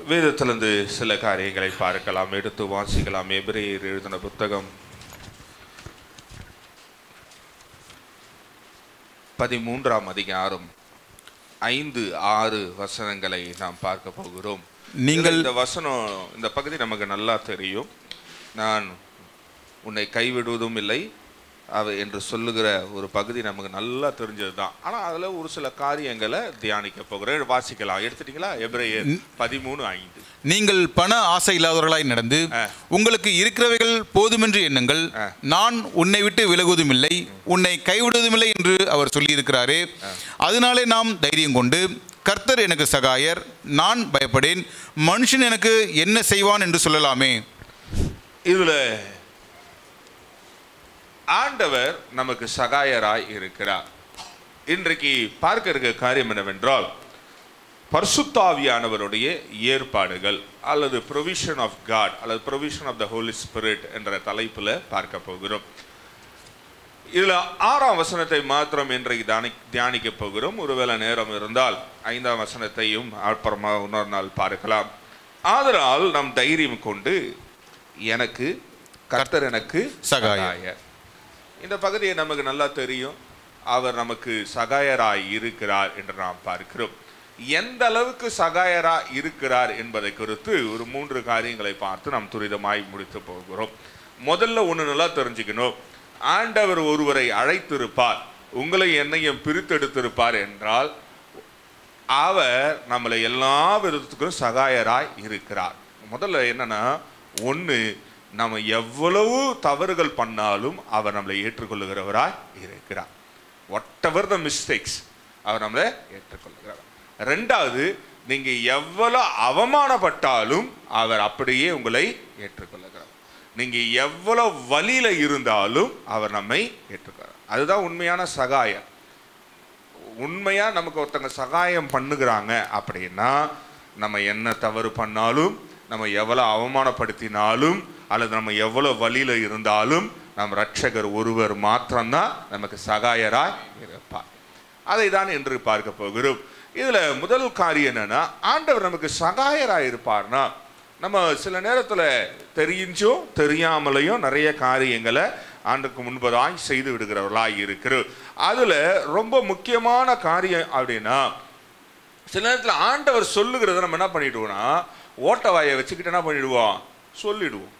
வேதத்திலிருந்து சில காரியங்களை பார்க்கலாம், எடுத்து வாசிக்கலாம். எபிரேயர் எழுதின புத்தகம் 13ஆம் அதிகாரம் 5-6 வசனங்களை நாம் பார்க்க போகிறோம். நீங்கள் இந்த வசனம், இந்த பகுதி நமக்கு நல்லா தெரியும். நான் உன்னை கைவிடுவதும் இல்லை என்று சொல்லுகிற ஒரு பகுதி நமக்கு நல்லா தெரிஞ்சது தான். ஆனால் அதில் ஒரு சில காரியங்களை தியானிக்க போகிறேன். வாசிக்கலாம். எடுத்துட்டீங்களா? எபிரேயர் 13:5. நீங்கள் பண ஆசை இல்லாதவர்களாய் நடந்து உங்களுக்கு இருக்கிறவைகள் போதுமென்று எண்ணுங்கள். நான் உன்னை விட்டு விலகுவதும் இல்லை, உன்னை கைவிடுவதும் இல்லை என்று அவர் சொல்லியிருக்கிறாரே. அதனாலே நாம் தைரியம் கொண்டு, கர்த்தர் எனக்கு சகாயர், நான் பயப்படேன், மனுஷன் எனக்கு என்ன செய்வான் என்று சொல்லலாமே. இதில் ஆண்டவர் நமக்கு சகாயராய் இருக்கிறார். இன்றைக்கு பார்க்க இருக்க காரியம் என்னவென்றால், பரிசுத்தாவியானவருடைய ஏற்பாடுகள் அல்லது ப்ரொவிஷன் ஆஃப் காட் அல்லது provision of the holy spirit என்ற தலைப்பில் பார்க்க போகிறோம். இதில் 6ஆம் வசனத்தை மாத்திரம் இன்றைக்கு தியானிக்க போகிறோம். ஒருவேளை நேரம் இருந்தால் 5ஆம் வசனத்தையும் அப்புறமா இன்னொரு நாள் பார்க்கலாம். ஆதலால் நாம் தைரியம் கொண்டு, எனக்கு கர்த்தர் எனக்கு சகாயர். இந்த பகுதியை நமக்கு நல்லா தெரியும். அவர் நமக்கு சகாயராய் இருக்கிறார் என்று நாம் பார்க்கிறோம். எந்த அளவுக்கு சகாயராய் இருக்கிறார் என்பதை குறித்து ஒரு 3 காரியங்களை பார்த்து நாம் துரிதமாய் முடித்து போகிறோம். முதல்ல ஒன்று நல்லா தெரிஞ்சுக்கணும். ஆண்டவர் ஒருவரை அழைத்திருப்பார், உங்களை என்னையும் பிரித்தெடுத்திருப்பார் என்றால் அவர் நம்மளை எல்லா விதத்துக்கும் சகாயராய் இருக்கிறார். முதல்ல என்னன்னா, ஒன்று, நம்ம எவ்வளவு தவறுகள் பண்ணாலும் அவர் நம்மளை ஏற்றுக்கொள்ளுகிறவராய் இருக்கிறார். வாட் எவர் த மிஸ்டேக்ஸ், அவர் நம்மளை ஏற்றுக்கொள்ளுகிறார். ரெண்டாவது, நீங்க எவ்வளவு அவமானப்பட்டாலும் அவர் அப்படியே உங்களை ஏற்றுக்கொள்ளுகிறார். நீங்க எவ்வளவு வலியில இருந்தாலும் அவர் நம்மை ஏற்றுக்கிறார். அதுதான் உண்மையான சகாயம். உண்மையா நமக்கு ஒருத்தங்க சகாயம் பண்ணுகிறாங்க அப்படின்னா, நம்ம என்ன தவறு பண்ணாலும், நம்ம எவ்வளோ அவமானப்படுத்தினாலும் அல்லது நம்ம எவ்வளோ வழியில் இருந்தாலும் நம் இரட்சகர் ஒருவர் மாத்திரம்தான் நமக்கு சகாயராய் இருப்பார். அதை தான் என்று பார்க்க போகிறோம். இதில் முதல் காரியம் என்னன்னா, ஆண்டவர் நமக்கு சகாயராய் இருப்பார்னா, நம்ம சில நேரத்தில் தெரிஞ்சும் தெரியாமலையும் நிறைய காரியங்களை ஆண்டுக்கு முன்பதாய் செய்து விடுகிறவர்களாய் இருக்கிறோம். அதில் ரொம்ப முக்கியமான காரியம் அப்படின்னா, சில நேரத்தில் ஆண்டவர் சொல்லுகிறத நம்ம என்ன பண்ணிடுவோம்னா, ஓட்டவாயை வச்சுக்கிட்டு என்ன பண்ணிடுவோம், சொல்லிடுவோம்.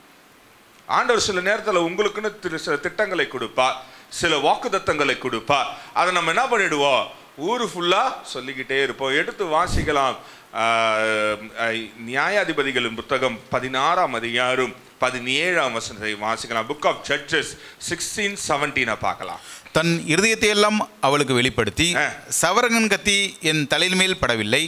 ஆண்டவர் சில நேரத்தில் உங்களுக்குன்னு சில திட்டங்களை கொடுப்பார், சில வாக்குத்தத்தங்களை கொடுப்பார். அதை நம்ம என்ன பண்ணிடுவோம், ஊரு ஃபுல்லாக சொல்லிக்கிட்டே இருப்போம். எடுத்து வாசிக்கலாம். நியாயாதிபதிகளின் புத்தகம் 16ஆம் அதிகாரம் 17ஆம் வசனத்தை வாசிக்கலாம். புக் ஆஃப் ஜட்ஜஸ் 16:17 பார்க்கலாம். தன் இருதயத்தை எல்லாம் அவளுக்கு வெளிப்படுத்தி, சவரகன் கத்தி என் தலையில் மேல் படவில்லை,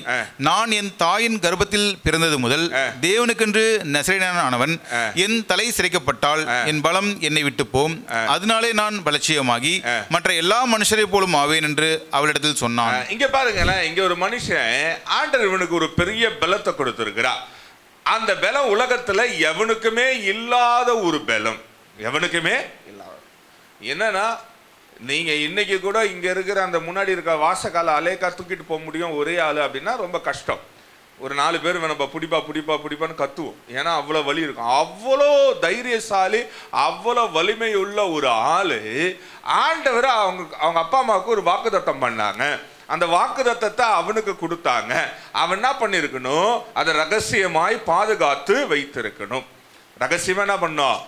நான் என் தாயின் கர்ப்பத்தில் பிறந்தது முதல் தேவனுக்கென்று நசரேயனானவன், என் தலை சிரைக்கப்பட்டால் என் பலம் என்னை விட்டு போம், அதனாலே நான் பலட்சியமாகி மற்ற எல்லா மனுஷரை போலும் ஆவேன் என்று அவளிடத்தில் சொன்னான். இங்க பாருங்களேன், இங்க ஒரு மனுஷன் ஆண்டவர் இவனுக்கு ஒரு பெரிய பலத்தை கொடுத்திருக்கிறார். அந்த பலம் உலகத்துல எவனுக்குமே இல்லாத ஒரு பலம், எவனுக்குமே இல்லாத. என்னன்னா, நீங்க இன்னைக்கு கூட இங்க இருக்கிற அந்த முன்னாடி இருக்க வாசக்கால அலேக்கா தூக்கிட்டு போக முடியும் ஒரே ஆளு அப்படின்னா ரொம்ப கஷ்டம். ஒரு 4 பேர் வேணப்பா பிடிப்பா பிடிப்பா பிடிப்பான்னு கத்துவோம். ஏன்னா அவ்வளோ வலி இருக்கும். அவ்வளோ தைரியசாலி, அவ்வளோ வலிமை உள்ள ஒரு ஆளு ஆண்டவர் அவங்க அப்பா அம்மாவுக்கு ஒரு வாக்குத்தத்தம் பண்ணாங்க. அந்த வாக்குத்தத்தத்தை அவனுக்கு கொடுத்தாங்க. அவன் என்ன பண்ணிருக்கணும், அதை ரகசியமாய் பாதுகாத்து வைத்திருக்கணும். ரகசியமா என்ன பண்ணோம்,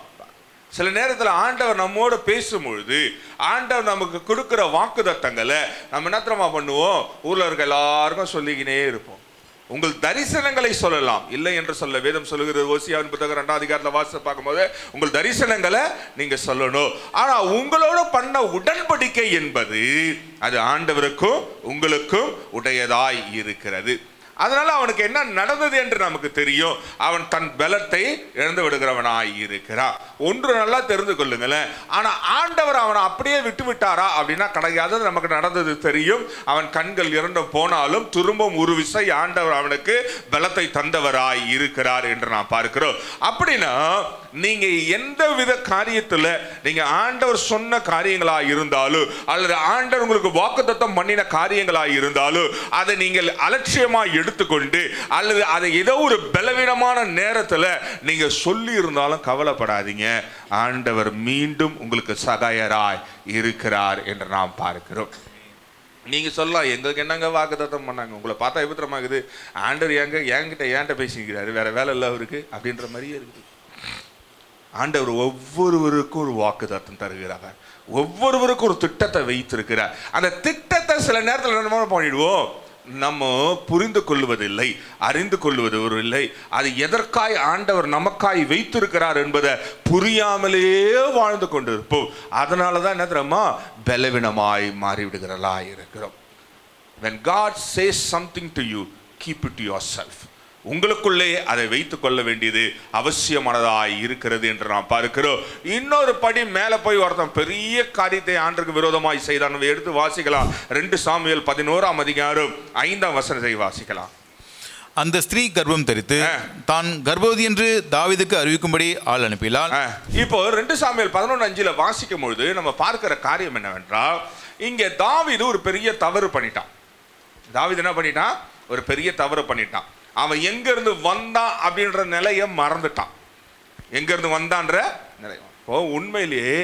சில நேரத்தில் ஆண்டவர் நம்மோட பேசும்பொழுது ஆண்டவர் நமக்கு கொடுக்குற வாக்குத்தத்தங்களை நம்ம என்ன தெரியுமா பண்ணுவோம், ஊரில் இருக்க எல்லாருக்கும் சொல்லிக்கினே இருப்போம். உங்கள் தரிசனங்களை சொல்லலாம், இல்லை என்று சொல்ல வேதம் சொல்லுகிறது. ஓசியாவின் புத்தகம் 2ஆம் அதிகாரத்தில் வாசித்து பார்க்கும்போது உங்கள் தரிசனங்களை நீங்க சொல்லணும். ஆனா உங்களோட பண்ண உடன்படிக்கை என்பது அது ஆண்டவருக்கும் உங்களுக்கும் உடையதாய் இருக்கிறது. அதனால அவனுக்கு என்ன நடந்தது என்று நமக்கு தெரியும். அவன் தன் பலத்தை இழந்து விடுகிறவனாய் இருக்கிறான். ஒன்று நல்லா தெரிந்து கொள்ளுங்களேன். ஆனா ஆண்டவர் அவனை அப்படியே விட்டு விட்டாரா அப்படின்னா கிடையாது. நமக்கு நடந்தது தெரியும். அவன் கண்கள் இரண்டும் போனாலும் திரும்பவும் ஒரு விசை ஆண்டவர் அவனுக்கு பலத்தை தந்தவராய் இருக்கிறார் என்று நான் பார்க்கிறோம். அப்படின்னா நீங்க எந்த வித காரியத்துல நீங்க ஆண்டவர் சொன்ன காரியங்களா இருந்தாலும் அல்லது ஆண்டவர் உங்களுக்கு வாக்குத்தத்தம் பண்ணின காரியங்களா இருந்தாலும் அதை நீங்கள் அலட்சியமா எடுத்துக்கொண்டு அல்லது அதை ஏதோ ஒரு பலவீனமான நேரத்தில் நீங்க சொல்லி இருந்தாலும் கவலைப்படாதீங்க, ஆண்டவர் மீண்டும் உங்களுக்கு சகாயராய் இருக்கிறார் என்று நாம் பார்க்கிறோம். நீங்க சொல்லலாம், எங்களுக்கு என்னங்க வாக்குத்தத்தம் பண்ணாங்க, உங்களை பார்த்தா எபித்திரமாகுது, ஆண்டவர் என்கிட்ட பேசிக்கிறாரு, வேற வேலை இல்லை அவருக்கு அப்படின்ற மாதிரியே இருக்குது. ஆண்டவர் ஒவ்வொருவருக்கும் ஒரு வாக்குத்தத்தம் தருகிறார், ஒவ்வொருவருக்கும் ஒரு திட்டத்தை வைத்திருக்கிறார். அந்த திட்டத்தை சில நேரத்தில் என்ன பண்ணிடுவோம், நம்ம புரிந்து கொள்வதில்லை, அறிந்து கொள்வது ஒரு இல்லை. அது எதற்காய் ஆண்டவர் நமக்காய் வைத்திருக்கிறார் என்பதை புரியாமலேயே வாழ்ந்து கொண்டு இருப்போம். அதனால தான் என்ன தெரியுமா, பலவீனமாய் மாறிவிடுகிறதா இருக்கிறோம். When God says something to you, keep it to yourself. உங்களுக்குள்ளே அதை வைத்துக் கொள்ள வேண்டியது அவசியமானதாய் இருக்கிறது என்று நாம் பார்க்கிறோம். இன்னொரு படி மேலே போய் ஒருத்தன் பெரிய காரியத்தை ஆண்டவருக்கு விரோதமாய் செய்தான். எடுத்து வாசிக்கலாம், 2 சாமுவேல் 11ஆம் அதிகாரம் 5ஆம் வசனத்தை வாசிக்கலாம். அந்த ஸ்திரீ கர்ப்பம் தரித்து தான் கர்ப்பவதி என்று தாவீதுக்கு அறிவிக்கும்படி ஆள் அனுப்பினாள். இப்போ 2 சாமுவேல் 11:5 வாசிக்கும் பொழுது நம்ம பார்க்கிற காரியம் என்னவென்றால், இங்கே தாவீது ஒரு பெரிய தவறு பண்ணிட்டான். தாவீது என்ன பண்ணிட்டான், ஒரு பெரிய தவறு பண்ணிட்டான். அவன் எங்க இருந்து வந்தான் அப்படின்ற நிலையை மறந்துட்டான். எங்க இருந்து வந்தான்ற நிலை. இப்போ உண்மையிலேயே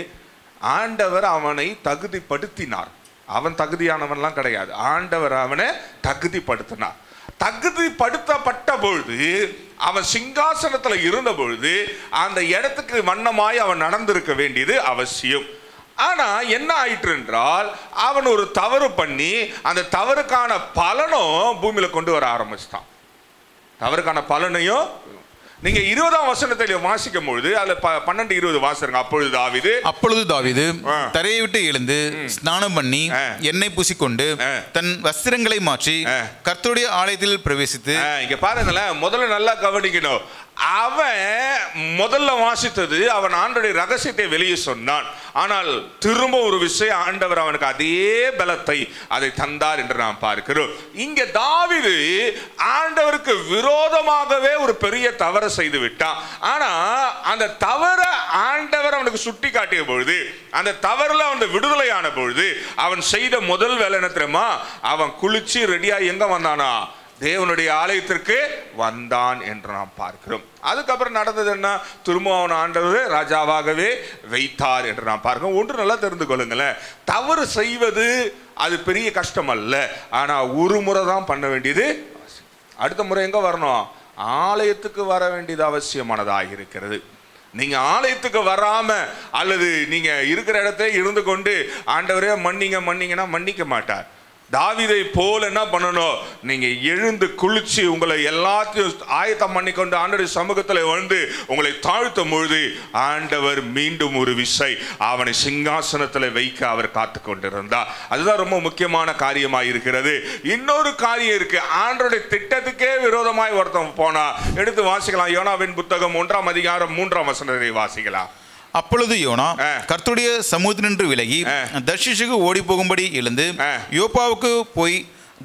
ஆண்டவர் அவனை தகுதிப்படுத்தினார். அவன் தகுதியானவன்லாம் கிடையாது, ஆண்டவர் அவனை தகுதிப்படுத்தினார். தகுதிப்படுத்தப்பட்ட பொழுது, அவன் சிங்காசனத்தில் இருந்த பொழுது அந்த இடத்துக்கு வண்ணமாய் அவன் நடந்திருக்க வேண்டியது அவசியம். ஆனா என்ன ஆயிற்று என்றால், அவன் ஒரு தவறு பண்ணி அந்த தவறுக்கான பலனும் பூமியில கொண்டு வர ஆரம்பிச்சிட்டான். தவறுக்கான பலனையும் நீங்க 20ஆம் வசனத்தை வாசிக்கும் பொழுது அதுல 12-20 வாசிருங்க. அப்பொழுது தாவீது தரையை விட்டு எழுந்து ஸ்நானம் பண்ணி எண்ணெய் பூசிக்கொண்டு தன் வஸ்திரங்களை மாற்றி கர்த்தருடைய ஆலயத்தில் பிரவேசித்து, இங்க பாருங்களேன், முதல்ல நல்லா கவனிக்கணும். அவன் முதல்ல வாசித்தது அவன் ஆண்டவருடைய ரகசியத்தை வெளியே சொன்னான். ஆனால் திரும்ப ஒரு விஷயம், ஆண்டவர் அவனுக்கு அதே பலத்தை அதை தந்தார் என்று நாம் பார்க்கிறோம். இங்க தாவீது ஆண்டவருக்கு விரோதமாகவே ஒரு பெரிய தவறை செய்து விட்டான். ஆனா அந்த தவறை ஆண்டவர் அவனுக்கு சுட்டி காட்டிய பொழுது, அந்த தவறுல அவன் விடுதலையான பொழுது அவன் செய்த முதல் வேலை என்ன தெரியுமா, அவன் குளிச்சு ரெடியா எங்க வந்தானா, தேவனுடைய ஆலயத்திற்கு வந்தான் என்று நாம் பார்க்கிறோம். அதுக்கப்புறம் நடந்தது என்ன, திரும்ப அவன் ஆண்டவர் ராஜாவாகவே வைத்தார் என்று நாம் பார்க்கிறோம். ஒன்று நல்லா தெரிந்து கொள்ளுங்களேன், தவறு செய்வது அது பெரிய கஷ்டம் அல்ல, ஆனா ஒரு முறை தான் பண்ண வேண்டியது. அடுத்த முறை எங்க வரணும், ஆலயத்துக்கு வர வேண்டியது அவசியமானதாக இருக்கிறது. நீங்க ஆலயத்துக்கு வராம அல்லது நீங்க இருக்கிற இடத்தை இருந்து கொண்டு ஆண்டவரே மன்னிங்கன்னா மன்னிக்க மாட்டார். தாவீதை போல என்ன பண்ணணும், நீங்க எழுந்து குளிச்சு உங்களை எல்லாத்தையும் ஆயத்தம் பண்ணி கொண்டு ஆண்டவருடைய சமூகத்தில் வந்து உங்களை தாழ்த்தும் பொழுது ஆண்டவர் மீண்டும் ஒரு விசை அவனை சிங்காசனத்தில் வைக்க அவர் காத்து கொண்டிருந்தார். அதுதான் ரொம்ப முக்கியமான காரியமாக இருக்கிறது. இன்னொரு காரியம் இருக்கு, ஆண்டவருடைய திட்டத்துக்கே விரோதமாய் ஒருத்தன் போனா, எடுத்து வாசிக்கலாம். யோனாவின் புத்தகம் 1ஆம் அதிகாரம் 3ஆம் வசனத்தை வாசிக்கலாம். அப்பொழுது யோனா கர்த்தருடைய சமூகத்தினின்று விலகி தர்ஷீஷுக்கு ஓடி போகும்படி எழுந்து யோப்பாவுக்கு போய்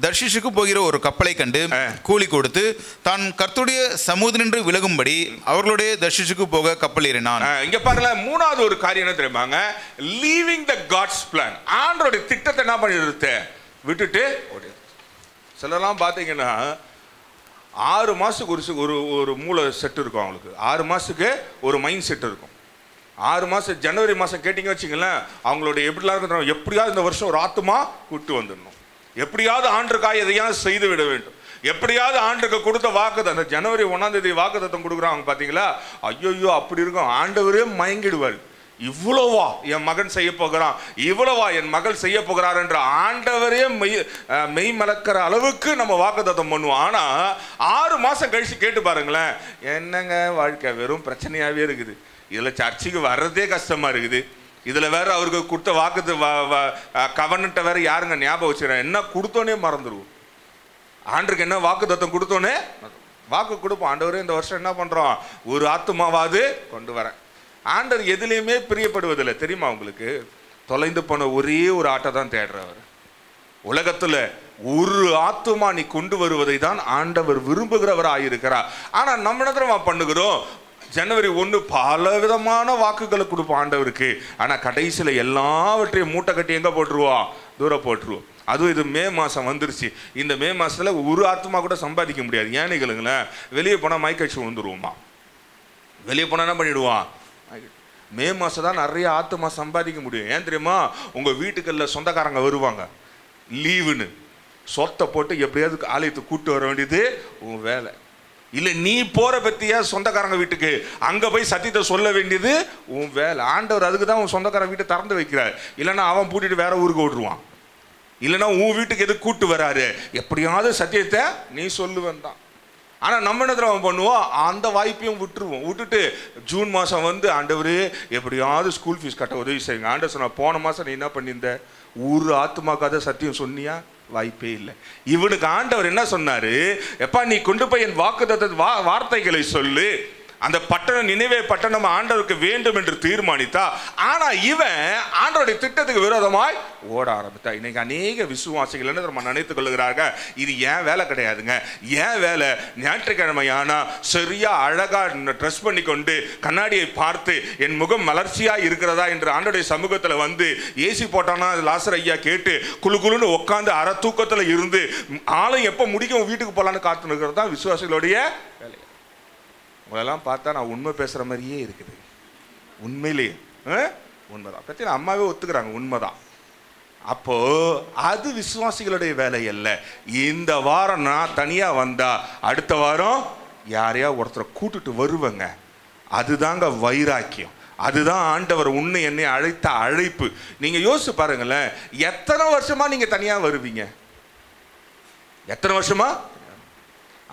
தர்ஷீஷுக்கு போகிற ஒரு கப்பலை கண்டு கூலி கொடுத்து தான் கர்த்தருடைய சமூகத்தினின்று விலகும்படி அவர்களுடைய தர்ஷீஷுக்கு போக கப்பல் ஏறினான். இங்க பாருங்க, மூணாவது ஒரு காரியம் என்ன தெரியுமாங்க, லீவிங் த காட்ஸ் பிளான். ஆண்டவருடைய திட்டத்தை என்ன பண்ணிடுறது, விட்டுட்டு ஓடி. சிலலாம் பார்த்தீங்கன்னா 6 மாசத்துக்கு ஒரு மூளை செட் இருக்கும் அவங்களுக்கு, 6 மாசத்துக்கு ஒரு மைண்ட் செட் இருக்கும். 6 மாதம் ஜனவரி மாதம் கேட்டிங்க வச்சிங்களேன், அவங்களோட எப்படிலாம் இருக்கிறோம், எப்படியாவது இந்த வருஷம் ஒரு ஆத்துமா கூட்டு வந்துடணும், எப்படியாவது ஆண்டுக்காய் எதையாவது செய்து விட வேண்டும், எப்படியாவது ஆண்டுக்கு கொடுத்த வாக்குதம். அந்த ஜனவரி 1ஆம் தேதி வாக்குத்தத்தம் கொடுக்குறாங்க பார்த்தீங்களா, ஐயோ அப்படி இருக்கும், ஆண்டவரே மயங்கிடுவார். இவ்வளவா என் மகன் செய்ய போகிறான், இவ்வளவா என் மகள் செய்ய போகிறார் என்ற ஆண்டவரே மெய் மலக்கிற அளவுக்கு நம்ம வாக்குத்தத்தம் பண்ணுவோம். ஆனா 6 மாசம் கழிச்சு கேட்டு பாருங்களேன், என்னங்க வாழ்க்கை வெறும் பிரச்சனையாவே இருக்குது, இதுல சர்ச்சுக்கு வர்றதே கஷ்டமா இருக்குது, இதுல வேற அவருக்கு கொடுத்த வாக்குத்து கவர்னட்ட வேற யாருங்க ஞாபகம் வச்சுக்கிறேன், என்ன கொடுத்தோன்னே மறந்துடுவோம். ஆண்டுக்கு என்ன வாக்குத்தத்தம் கொடுத்தோன்னே வாக்கு கொடுப்போம், ஆண்டவரே இந்த வருஷம் என்ன பண்றோம், ஒரு ஆத்துமாவாது கொண்டு வரேன். ஆண்டவர் எதுலையுமே பிரியப்படுவதில்லை தெரியுமா உங்களுக்கு, தொலைந்து போன ஒரே ஒரு ஆட்டை தான் தேடுறவர். உலகத்துல ஒரு ஆத்துமா நீ கொண்டு வருவதை தான் ஆண்டவர் விரும்புகிறவராக இருக்கிறார். ஆனா நம்ம என்ன பண்ணுகிறோம், ஜனவரி 1 பல விதமான வாக்குகளை கொடுப்போம் ஆண்டவருக்கு, ஆனா கடைசியில எல்லாவற்றையும் மூட்டை கட்டி எங்க போட்டுருவோம், தூரம் போட்டுருவோம். அதுவும் இது மே மாதம் வந்துருச்சு. இந்த மே மாதத்தில் ஒரு ஆத்மா கூட சம்பாதிக்க முடியாது. ஏன்னு கேளுங்களேன், வெளியே போனால் மைக்கட்சி வந்துடுவோமா, வெளியே போனால் என்ன பண்ணிவிடுவான். மே மாதம் தான் நிறைய ஆத்மா சம்பாதிக்க முடியும். ஏன் தெரியுமா, உங்கள் வீட்டுகளில் சொந்தக்காரங்க வருவாங்க லீவுன்னு, சொத்தை போட்டு எப்படியாவது ஆலயத்துக்கு கூப்பிட்டு வர வேண்டியது உன் வேலை. இல்லை நீ போகிற பற்றியா சொந்தக்காரங்க வீட்டுக்கு அங்கே போய் சத்தியத்தை சொல்ல வேண்டியது உன் வேலை. ஆண்டவர் அதுக்கு தான் உன் சொந்தக்காரன் வீட்டை திறந்து வைக்கிறார். இல்லைன்னா அவன் பூட்டிட்டு வேற ஊருக்கு ஓடுருவான். இல்லைன்னா உன் வீட்டுக்கு எது கூப்பிட்டு வராரு, எப்படியாவது சத்தியத்தை நீ சொல்லுவேன் தான். ஆனால் நம்ம என்ன அவன் பண்ணுவோம், அந்த வாய்ப்பையும் விட்டுருவோம். விட்டுட்டு ஜூன் மாதம் வந்து ஆண்டவரே எப்படியாவது ஸ்கூல் ஃபீஸ் கட்ட உதவி செய்யுங்க. ஆண்டவர் சொன்ன, போன மாதம் நீ என்ன பண்ணியிருந்த, ஒரு ஆத்துமாக்காத சத்தியம் சொன்னியா? வாய்ப்பே இல்லை. இவனுக்கு ஆண்டவர் என்ன சொன்னாரு, எப்பா நீ கொண்டு போய் என் வாக்குத்தத்த வார்த்தைகளை சொல்லு, அந்த பட்டணம் நினைவே பட்டணம் ஆண்டவருக்கு வேண்டும் என்று தீர்மானித்தா. ஆனா இவன் ஆண்டவருடைய திட்டத்துக்கு விரோதமாய் ஓட ஆரம்பித்தா. இன்னைக்கு அநேக விசுவாசிகள் என்ன நம்ம நினைத்துக் கொள்ளுகிறார்கள், இது ஏன் வேலை கிடையாதுங்க. ஏன் வேலை, ஞாயிற்றுக்கிழமை ஆனா சரியா அழகா ட்ரெஸ் பண்ணி கொண்டு கண்ணாடியை பார்த்து என் முகம் மலர்ச்சியா இருக்கிறதா என்று ஆண்டவருடைய சமூகத்தில் வந்து ஏசி போட்டானா லாசர் ஐயா கேட்டு குழு குழுன்னு உட்காந்து அரை தூக்கத்தில் இருந்து ஆளும் எப்போ முடிக்கும் வீட்டுக்கு போகலான்னு காத்து நிற்கிறது தான் விசுவாசிகளுடைய வேலை. உங்களெல்லாம் பார்த்தா நான் உண்மை பேசுகிற மாதிரியே இருக்குது. உண்மையிலேயே உண்மைதான். பற்றி அம்மாவே ஒத்துக்கிறாங்க, உண்மைதான். அப்போ அது விசுவாசிகளுடைய வேலை அல்ல. இந்த வாரம் நான் தனியாக வந்தா அடுத்த வாரம் யாரையா ஒருத்தரை கூட்டுட்டு வருவேங்க. அதுதாங்க வைராக்கியம். அதுதான் ஆண்டவர் உன்னை என்னை அழைத்த அழைப்பு. நீங்கள் யோசிச்சு பாருங்களேன், எத்தனை வருஷமா நீங்கள் தனியாக வருவீங்க? எத்தனை வருஷமா?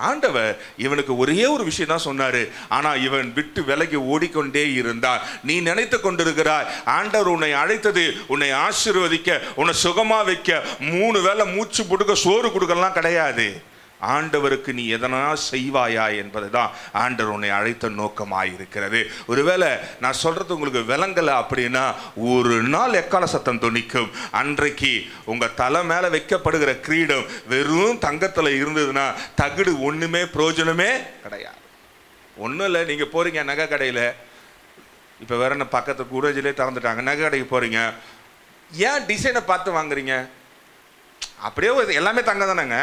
ஆண்டவர் இவனுக்கு ஒரே ஒரு விஷயம் தான் சொன்னாரு. ஆனா இவன் விட்டு விலகி ஓடிக்கொண்டே இருந்தான். நீ நினைத்து கொண்டிருக்கிறாய் ஆண்டவர் உன்னை அழைத்தது உன்னை ஆசீர்வதிக்க, உன்னை சுகமா வைக்க, 3 வேளை மூச்சு கொடுக்க சோறு கொடுக்கலாம் கிடையாது. ஆண்டவருக்கு நீ எதனா செய்வாயா என்பது தான் ஆண்டவர் உன்னை அழைத்த நோக்கமாயிருக்கிறது. ஒருவேளை நான் சொல்றது உங்களுக்கு விளங்கலை அப்படின்னா, ஒரு நாள் எக்கால சத்தம் துணிக்கும். அன்றைக்கு உங்க தலை மேல வைக்கப்படுகிற கிரீடம் வெறும் தங்கத்துல இருந்ததுன்னா தகுடு ஒண்ணுமே பிரயோஜனமே கிடையாது. ஒன்றும் இல்லை, நீங்க போறீங்க நகை கடையில, இப்ப வேற என்ன பக்கத்து கூடஜிலே திறந்துட்டாங்க, நகை கடைக்கு போறீங்க, ஏன் டிசைனை பார்த்து வாங்குறீங்க? அப்படியே எல்லாமே தங்க தானேங்க.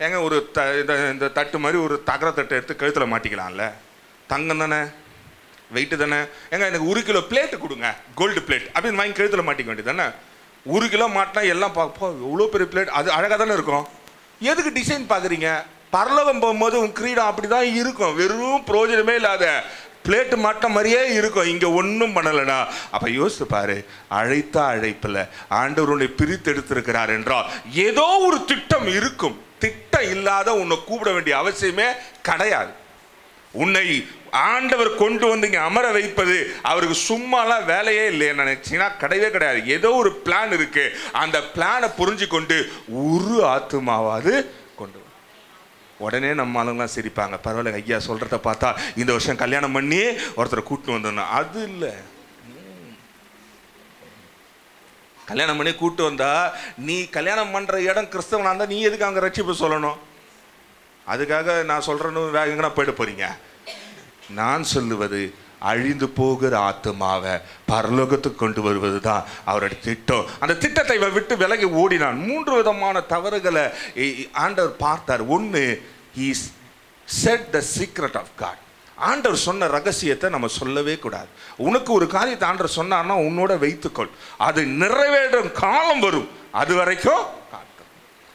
ஏங்க ஒரு இந்த தட்டு மாதிரி ஒரு தகர தட்டை எடுத்து கழுத்தில் மாட்டிக்கலாம்ல, தங்கம் தானே, வெயிட்டு தானே. ஏங்க எனக்கு 1 கிலோ பிளேட்டு கொடுங்க, கோல்டு பிளேட் அப்படின்னு வாங்கி கழுத்தில் மாட்டிக்க வேண்டியது தானே. 1 கிலோ மாட்டினா எல்லாம் பார்ப்போம், எவ்வளோ பெரிய பிளேட், அது அழகாக தானே இருக்கும். எதுக்கு டிசைன் பார்க்குறீங்க? பரலோகம் போகும்போது உன் கிரீடம் அப்படி தான் இருக்கும், வெறும் பிரயோஜனமே இல்லாத பிளேட்டு மாட்ட மாதிரியே இருக்கும். இங்கே ஒன்றும் பண்ணலைனா அப்போ யோசித்து பாரு, அழைத்த அழைப்பில் ஆண்டவர் உன்னை பிரித்து எடுத்திருக்கிறார் என்றால் ஏதோ ஒரு திட்டம் இருக்கும். திட்டம் இல்லாத உன்னை கூப்பிட வேண்டிய அவசியமே கிடையாது. உன்னை ஆண்டவர் கொண்டு வந்து இங்கே அமர வைப்பது அவருக்கு சும்மாலாம் வேலையே இல்லைன்னு நினைச்சீங்கன்னா கிடையவே கிடையாது. ஏதோ ஒரு பிளான் இருக்கு. அந்த பிளானை புரிஞ்சு கொண்டு ஒரு ஆத்துமாவாது கொண்டு உடனே நம்ம ஆளுங்களாம் சிரிப்பாங்க, பரவாயில்ல ஐயா சொல்றத பார்த்தா இந்த வருஷம் கல்யாணம் பண்ணி ஒருத்தரை கூட்டிட்டு வந்தோம்னா. அது இல்லை, கல்யாணம் பண்ணி கூட்டு வந்தா நீ கல்யாணம் பண்ற இடம் கிறிஸ்தவனா இருந்தா நீ எதுக்கு அங்க ரட்சிப்பு சொல்லணும்? அதுக்காக நான் சொல்றேன்னு வேகங்கனா போயிட போறீங்க. நான் சொல்லுவது அழிந்து போகிற ஆத்துமாவை பரலோகத்துக்கு கொண்டு வருவது தான் அவருடைய திட்டம். அந்த திட்டத்தை விட்டு விலகி ஓடினான். 3 விதமான தவறுகளை ஆண்டவர் பார்த்தார். ஒன்று, he said the secret of God. ஆண்டவர் சொன்ன ரகசியத்தை நம்ம சொல்லவே கூடாது. உனக்கு ஒரு காரியத்தை ஆண்டவர் சொன்னார்னா உன்னோட வைத்துக்கொள், அது நிறைவேறும் காலம் வரும், அது வரைக்கும் காத்து.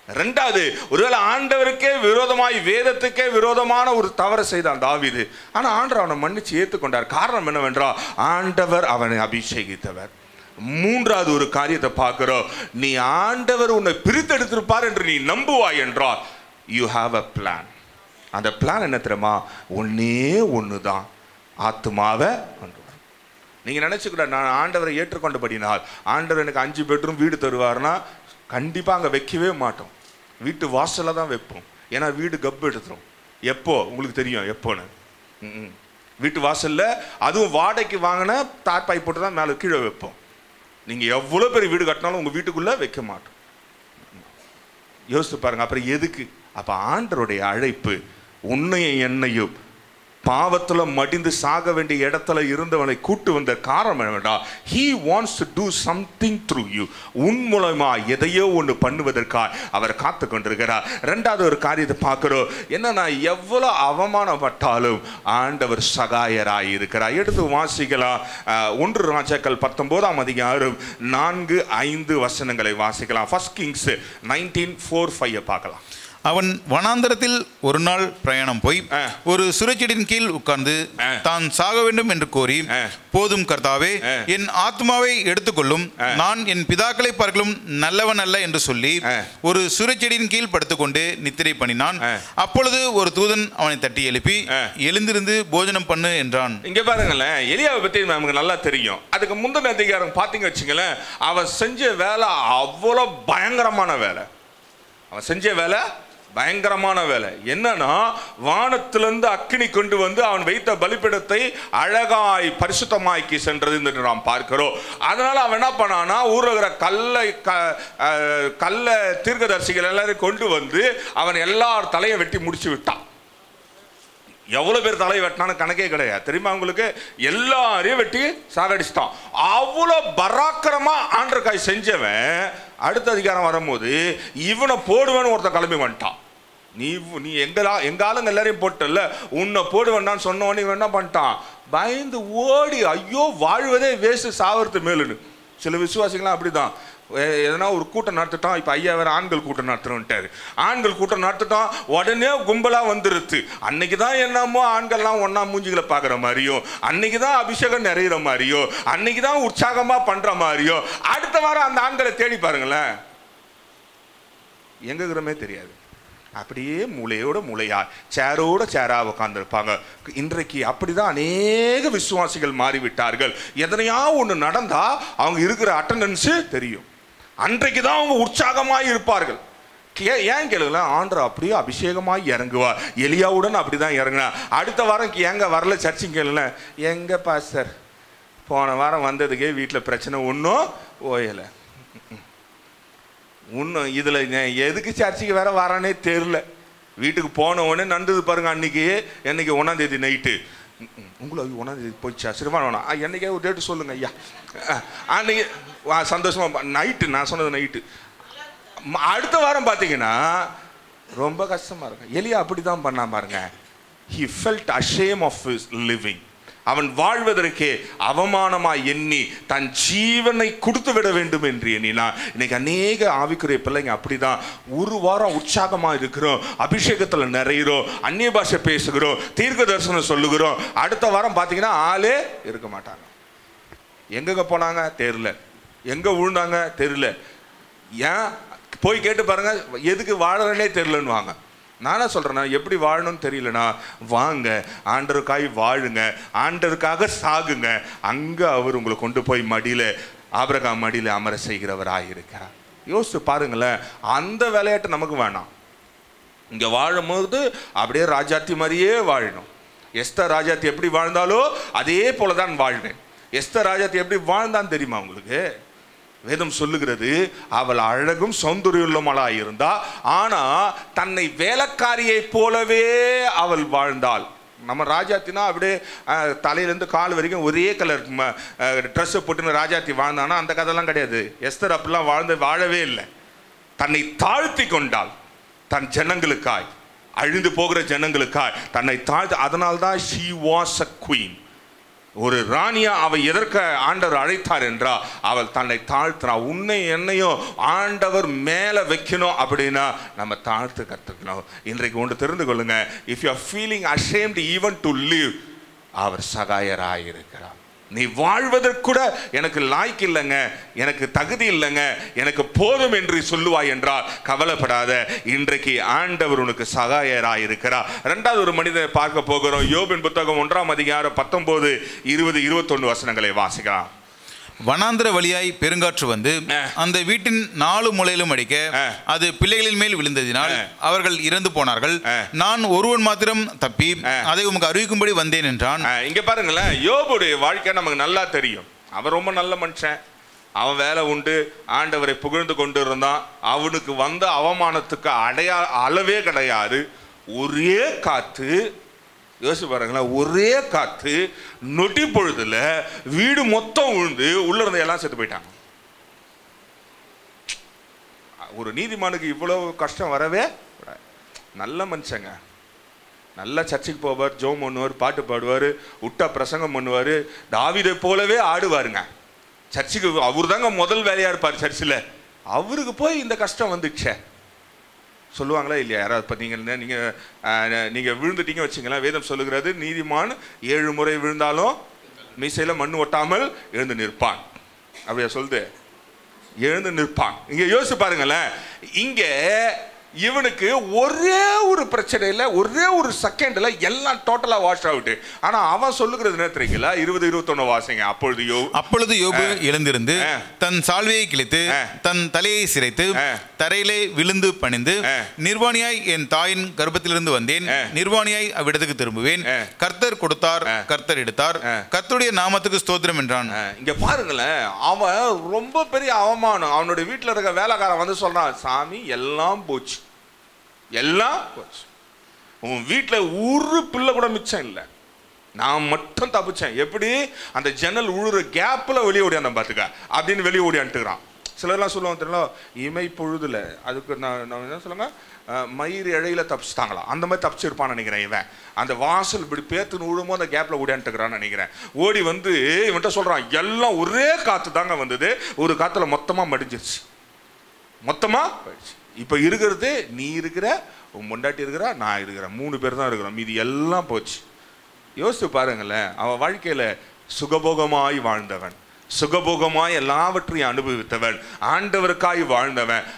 2வது, ஒருவேளை ஆண்டவருக்கே விரோதமாய் வேதத்துக்கே விரோதமான ஒரு தவறு செய்தான் தாவீது. ஆனால் ஆண்டவர் அவனை மன்னிச்சு ஏற்றுக்கொண்டார். காரணம் என்னவென்றால் ஆண்டவர் அவனை அபிஷேகித்தவர். 3வது ஒரு காரியத்தை பார்க்கிறோம், நீ ஆண்டவர் உன்னை பிரித்தெடுத்திருப்பார் என்று நீ நம்புவாய் என்றால் யூ ஹாவ் அ பிளான். அந்த பிளான் என்ன தெரியுமா? ஒன்னே ஒன்று தான், ஆத்துமாவை கொண்டு வர. நீங்கள் நினச்சிக்கூட நான் ஆண்டவரை ஏற்றுக்கொண்டபடினால் ஆண்டவர் எனக்கு 5 பெட்ரூம் வீடு தருவார்னா கண்டிப்பாக அங்கே வைக்கவே மாட்டோம். வீட்டு வாசலில் தான் வைப்போம். ஏன்னா வீடு கப்பு எடுத்துரும். எப்போ உங்களுக்கு தெரியும் எப்போன்னு? வீட்டு வாசலில், அதுவும் வாடகைக்கு வாங்கின தார்பாய் போட்டு தான் மேலே கீழே வைப்போம். நீங்கள் எவ்வளோ பெரிய வீடு கட்டினாலும் உங்கள் வீட்டுக்குள்ளே வைக்க மாட்டோம். யோசித்து பாருங்க. அப்புறம் எதுக்கு? அப்போ ஆண்டவருடைய அழைப்பு உன்னையும் என்னையும் பாவத்துல மடிந்து சாக வேண்டிய இடத்துல இருந்தவனை கூட்டு வந்த காரணம் என்னடா, he wants to do something through you. உன் மூலமா எதையோ ஒன்று பண்ணுவதற்காக அவர் காத்து கொண்டிருக்கிறார். ரெண்டாவது ஒரு காரியத்தை பார்க்கிறோம், என்னன்னா எவ்வளவு அவமானப்பட்டாலும் ஆண்டவர் சகாயராய் இருக்கிறார். எடுத்து வாசிக்கலாம். 1 ராஜாக்கள் 19ஆம் அதிகாரம் 4-5 வசனங்களை வாசிக்கலாம். ஃபர்ஸ்ட் கிங்ஸ் 19:4-5 பார்க்கலாம். அவன் வனாந்தரத்தில் ஒரு நாள் பிரயாணம் போய் ஒரு சுரைச்செடியின் கீழ் உட்கார்ந்து தான் சாக வேண்டும் என்று கோரி, போதும் கர்த்தாவே, என் ஆத்மாவை எடுத்துக்கொள்ளும், நான் என் பிதாக்களை பார்க்கலும் நல்லவன் அல்ல என்று சொல்லி ஒரு சுரைச்செடியின் கீழ் படுத்துக்கொண்டு நித்திரை பண்ணினான். அப்பொழுது ஒரு தூதன் அவனை தட்டி எழுப்பி, எழுந்திருந்து போஜனம் பண்ணு என்றான். இங்க பாருங்களேன், எலியாவை பத்தி நமக்கு நல்லா தெரியும். அதுக்கு முந்தின அதிகாரம் பாத்தீங்க வச்சுங்களேன், அவன் செஞ்ச வேலை அவ்வளவு பயங்கரமான வேலை. அவன் செஞ்ச வேலை பயங்கரமான வேலை. என்னன்னா, வானத்திலிருந்து அக்கினி கொண்டு வந்து அவன் வைத்த பலிபீடத்தை அழகாய் பரிசுத்தமாக்கி சென்றது என்று நாம் பார்க்கிறோம். அதனால அவன் என்ன பண்ணானா, ஊர்ல இருக்கிற கல்ல தீர்க்கதரிசிகள் எல்லாரும் கொண்டு வந்து அவன் எல்லார் தலையை வெட்டி முடிச்சு விட்டான். எவ்வளவு பேர் தலையை வெட்டினான்னு கணக்கே கிடையாது, தெரியுமா உங்களுக்கு? எல்லாரையும் வெட்டி சாகடிச்சிட்டான். அவ்வளவு பராக்கிரமா ஆண்டர்காய் செஞ்சவன் அடுத்த அதிகாரம் வரும்போது இவனை போடுவேன்னு ஒருத்தன் கிளம்பி வந்துட்டான். நீ எங்க ஆளுங்க எல்லாரையும் போட்டல, உன்னை போடுவேன்னு சொன்னவனே இவன் என்ன பண்ணிட்டான், பயந்து ஓடி, ஐயோ வாழ்வதே வேஸ்ட், சாவறது மேலுன்னு. சில விசுவாசிகள்லாம் அப்படிதான். எதனா ஒரு கூட்டம் நடத்திட்டோம், இப்போ ஐயா வேற ஆண்கள் கூட்டம் நடத்துறோன்ட்டாரு. ஆண்கள் கூட்டம் நடத்திட்டோம், உடனே கும்பலாக வந்துருது. அன்னைக்கு தான் என்னமோ ஆண்கள்லாம் ஒன்றா மூஞ்சிகளை பார்க்குற மாதிரியோ, அன்னைக்கு தான் அபிஷேகம் நிறையிற மாதிரியோ, அன்னைக்கு தான் உற்சாகமாக பண்ணுற மாதிரியோ, அடுத்த வாரம் அந்த ஆண்களை தேடி பாருங்களேன், எங்கேங்கிறமே தெரியாது. அப்படியே மூளையோட மூளையா, சேரோட சேரா உட்காந்துருப்பாங்க. இன்றைக்கு அப்படிதான் அநேக விசுவாசிகள் மாறிவிட்டார்கள். எதனையா ஒன்று நடந்தா அவங்க இருக்கிற அட்டண்டன்ஸு தெரியும். அன்றைக்கு தான் அவங்க உற்சாகமாய் இருப்பார்கள். ஏன் கேளுங்களா, ஆண்டவர் அப்படியே அபிஷேகமாய் இறங்குவார். எலியாவுடன் அப்படிதான் இறங்கினா. அடுத்த வாரம் எங்க வரல சர்ச்சிங் கேளுங்க, எங்க பாஸ்டர் போன வாரம் வந்ததுக்கே வீட்டில் பிரச்சனை ஒன்றும் ஓயலை, இன்னும் இதில் எதுக்கு சர்ச்சுக்கு வேற வரானே தெரில. வீட்டுக்கு போன உடனே நடந்தது பாருங்க. அன்னைக்கு என்னைக்கு 1ஆம் தேதி நைட்டு, உங்களை 1ஆம் தேதி போயிடுச்சா, சிறுவான வேணாம், என்னைக்கே ஒரு டேட்டு சொல்லுங்க ஐயா. அன்னைக்கு சந்தோஷமா நைட்டு, நான் சொன்னது நைட்டு. அடுத்த வாரம் பார்த்தீங்கன்னா ரொம்ப கஷ்டமா இருக்கும். எலியா அப்படி தான் பண்ணா பாருங்க. he felt ashamed of his living. அவன் வாழ்வதற்கே அவமானமாய் எண்ணி தன் ஜீவனை கொடுத்து விட வேண்டும் என்று எண்ணினான். இன்னைக்கு அநேக ஆவிக்குரிய பிள்ளைங்க அப்படிதான். ஒரு வாரம் உற்சாகமா இருக்கிறோம், அபிஷேகத்துல நிறைகிறோம், அந்நிய பாஷை பேசுகிறோம், தீர்க்க தரிசனம் சொல்லுகிறோம். அடுத்த வாரம் பார்த்தீங்கன்னா ஆளே இருக்க மாட்டாங்க. எங்க போனாங்க தெரியல, எங்க விழுந்தாங்க தெரியல. ஏன் போய் கேட்டு பாருங்க, எதுக்கு வாழறனே தெரியலன்னு வாங்க. நானா சொல்றேன்னா, எப்படி வாழணும்னு தெரியலனா வாங்க ஆண்டவருக்காய் வாழுங்க, ஆண்டவருக்காக சாகுங்க. அங்க அவர் உங்களை கொண்டு போய் மடியில, ஆபிரகாம் மடியில அமர செய்கிறவராக இருக்கிறார். யோசிச்சு பாருங்களேன், அந்த விளையாட்டு நமக்கு வேணாம். இங்க வாழும்போது அப்படியே ராஜாத்தி மாதிரியே வாழணும். எஸ்தர் ராஜாத்தி எப்படி வாழ்ந்தாலோ அதே போலதான் வாழ்வேன். எஸ்தர் ராஜாத்தி எப்படி வாழ்ந்தான்னு தெரியுமா உங்களுக்கு? வேதம் சொல்லுகிறது, அவள் அழகும் சௌந்தரியமுள்ளவளாய் இருந்தா, ஆனா தன்னை வேலைக்காரியை போலவே அவள் வாழ்ந்தாள். நம்ம ராஜாத்தினா அப்படியே தலையிலேருந்து கால் வரைக்கும் ஒரே கலர் ட்ரெஸ்ஸை போட்டுன்னு ராஜாத்தி வாழ்ந்தானா அந்த கதைலாம் கிடையாது. எஸ்தர் அப்படிலாம் வாழவே இல்லை. தன்னை தாழ்த்தி கொண்டாள். தன் ஜனங்களுக்காய், அழிந்து போகிற ஜனங்களுக்காய் தன்னை தாழ்த்து. அதனால்தான் she was a queen. ஒரு ராணியா அவள் எதற்க ஆண்டவர் அழைத்தார் என்றா, அவள் தன்னை தாழ்த்தினா. உன்னை என்னையும் ஆண்டவர் மேல வைக்கணும் அப்படின்னா நம்ம தாழ்த்து கற்றுக்கணும். இன்றைக்கு ஒன்று தெரிந்து கொள்ளுங்க, if you are feeling ashamed even to live, அவர் சகாயராய் இருக்கிறார். நீ வாழ்வதற்கூட எனக்கு லாய்க்கு இல்லைங்க, எனக்கு தகுதி இல்லைங்க, எனக்கு போதும் என்று சொல்லுவாய் என்றால் கவலைப்படாத. இன்றைக்கு ஆண்டவர் உனக்கு சகாயராய் இருக்கிறார். இரண்டாவது ஒரு மனிதனை பார்க்க போகிறோம். யோபின் புத்தகம் 1ஆம் அதிகாரம் 19, 20, 21 வசனங்களை வாசிக்கலாம். வனாந்திர வழியாய் பெருங்காற்று வந்து அந்த வீட்டின் 4 மூலையிலும் அடிக்க அது பிள்ளைகளின் மேல் விழுந்ததினால் அவர்கள் இறந்து போனார்கள். நான் ஒருவன் மாத்திரம் தப்பி அதை உமக்கு அறிவிக்கும்படி வந்தேன் என்றான். இங்க பாருங்களேன், யோபுடைய வாழ்க்கை நமக்கு நல்லா தெரியும். அவன் ரொம்ப நல்ல மனுஷன். அவன் வேலை உண்டு, ஆண்டவரை புகழ்ந்து கொண்டு இருந்தான். அவனுக்கு வந்த அவமானத்துக்கு அளவே கிடையாது. ஒரே காத்து யோசிச்சு பாருங்களேன், ஒரே காத்து நொட்டி பொழுதுல வீடு மொத்தம் விழுந்து உள்ள இருந்த எல்லாம் செத்து போயிட்டாங்க. ஒரு நீதிமானுக்கு இவ்வளவு கஷ்டம் வரவே நல்ல மனுஷங்க, நல்ல சர்ச்சுக்கு போவார், ஜோம் பண்ணுவார், பாட்டு பாடுவார், விட்டா பிரசங்கம் பண்ணுவார், தாவீதை போலவே ஆடுவாருங்க. சர்ச்சுக்கு அவர் தாங்க முதல் வேலையாக இருப்பார் சர்ச்சில். அவருக்கு போய் இந்த கஷ்டம் வந்துடுச்சே சொல்லுவாங்களா இல்லையா? யாராவது இப்போ நீங்கள் விழுந்துட்டீங்க வச்சுங்களேன், வேதம் சொல்லுகிறது நீதிமான் 7 முறை விழுந்தாலும் மீசையில் மண் ஒட்டாமல் எழுந்து நிற்பான். அப்படியா சொல்லுது? எழுந்து நிற்பான். இங்கே யோசிச்சு பாருங்களேன், இங்கே இவனுக்கு ஒரே ஒரு பிரச்சனையில் ஒரே ஒரு செகண்ட்ல எல்லாம் டோட்டலா வாஷ் அவுட். ஆனா அவன் சொல்லுகிறது என்ன தெரியுங்களா? 20-21 வாசிங்க. அப்பொழுது யோபு எழுந்திருந்து தன் சால்வையை கிழித்து தன் தலையை சிரைத்து தரையிலே விழுந்து பணிந்து, நிர்வாணியாய் என் தாயின் கர்ப்பத்திலிருந்து வந்தேன், நிர்வாணியாய் அவ்விடத்துக்கு திரும்புவேன், கர்த்தர் கொடுத்தார், கர்த்தர் எடுத்தார், கர்த்தருடைய நாமத்துக்கு ஸ்தோத்திரம் என்றான். இங்க பாருங்களேன், அவன் ரொம்ப பெரிய அவமானம். அவனுடைய வீட்டில் இருக்க வேலைக்காரன் வந்து சொல்றான், சாமி எல்லாம் போச்சு, எல்லாம் போச்சு, உன் வீட்டில் ஒரு பிள்ளை கூட மிச்சம் இல்லை, நான் மட்டும் தப்பிச்சேன். எப்படி? அந்த ஜன்னல் உழுற கேப்பில் வெளியே ஓடியாந்தான் பார்த்துக்க அப்படின்னு வெளியே ஓடியான்ட்டுக்கிறான். சிலர்லாம் சொல்லுவாங்க தெரியல, இமை பொழுதுல, அதுக்கு நான் என்ன சொல்லுங்க, மயிர் இழையில தப்பிச்சுட்டாங்களா, அந்த மாதிரி தப்பிச்சிருப்பான்னு நினைக்கிறேன். இவன் அந்த வாசல் இப்படி பேத்துன்னு விழுமோ அந்த கேப்பில் ஓடியான்ட்டுக்கிறான்னு நினைக்கிறேன். ஓடி வந்து இவன்ட்ட சொல்கிறான், எல்லாம் ஒரே காற்று தாங்க வந்தது, ஒரு காற்றுல மொத்தமாக மடிஞ்சிருச்சு, மொத்தமாக போயிடுச்சு. இப்போ இருக்கிறது நீ இருக்கிற, உன் முண்டாட்டி இருக்கிறா, நான் இருக்கிறேன், 3 பேர் தான் இருக்கிறோம், மீதி எல்லாம் போச்சு. யோசித்து பாருங்களேன், அவன் வாழ்க்கையில் சுகபோகமாய் வாழ்ந்தவன், சுகபோகமாய் எல்லாவற்றையும் அனுபவித்தவன், ஆண்டவருக்காய் வாழ்ந்தவன்,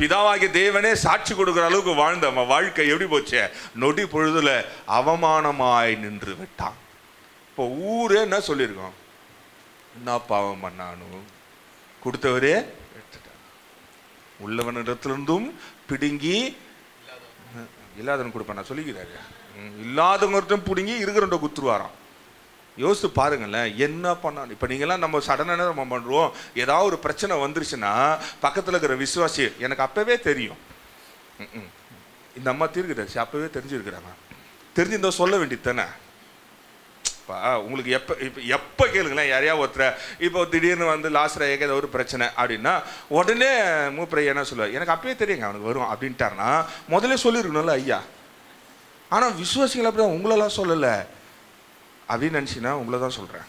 பிதாவாகிய தேவனே சாட்சி கொடுக்குற அளவுக்கு வாழ்ந்தவன் வாழ்க்கை எப்படி போச்சு? நொடி பொழுதுல அவமானமாய் நின்று விட்டான். இப்போ ஊரே என்ன சொல்லியிருக்கோம்? என்ன பாவம் பண்ணானும், கொடுத்தவரே உள்ளவனிடத்திலிருந்தும் பிடுங்கி இல்லாதவன் கொடுப்பான் சொல்லிக்கிறாரு. இல்லாதவங்கிட்டும் பிடுங்கி இருக்கிறவன்ட்ட குத்துருவாராம். யோசித்து பாருங்களேன், என்ன பண்ணான்? இப்போ நீங்கள்லாம் நம்ம சடனாக நம்ம பண்ணுறோம், ஏதாவது ஒரு பிரச்சனை வந்துருச்சுன்னா பக்கத்தில் இருக்கிற விசுவாசி, எனக்கு அப்போவே தெரியும், இந்த அம்மா தீர்க்கதரிசி அப்போவே தெரிஞ்சிருக்கிறாங்க, தெரிஞ்சிருந்தா சொல்ல வேண்டியது தானே. உங்களுக்கு எப்போ கேளுங்களேன், யாரையா ஒருத்தர் இப்போ திடீர்னு வந்து லாஸ்ட் ஏதாவது ஒரு பிரச்சனை அப்படின்னா உடனே மூப்பரை என்ன சொல்லுவார், எனக்கு அப்பவே தெரியுங்க அவனுக்கு வரும் அப்படின்ட்டாருன்னா முதல்ல சொல்லியிருக்கணும்ல ஐயா. ஆனால் விசுவாசிகள் அப்படிதான், உங்களெல்லாம் சொல்லலை அப்படின்னு நினச்சின்னா உங்களை தான் சொல்கிறேன்,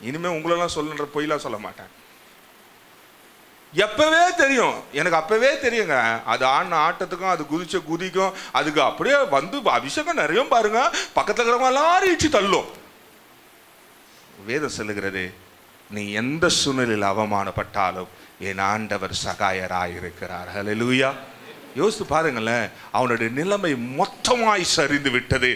இனிமேல் உங்களெல்லாம் சொல்லுன்ற பொய்லாம் சொல்ல மாட்டேன். எப்பவே தெரியும், எனக்கு அப்பவே தெரியுங்க, அது ஆடின ஆட்டத்துக்கும் அது குதிச்ச குதிக்கும் அதுக்கு அப்படியே வந்து அபிஷேகம் நிறைய பாருங்க, பக்கத்தில் இருக்கிறவங்க எல்லாரும் இடிச்சு தள்ளும். வேதம் சொல்லுகிறது, நீ எந்த சூழ்நிலையில் அவமானப்பட்டாலும் என் ஆண்டவர் சகாயராயிருக்கிறார். ஹல்லேலூயா. யோசித்து பாருங்களேன், அவனுடைய நிலைமை மொத்தமாய் சரிந்து விட்டது,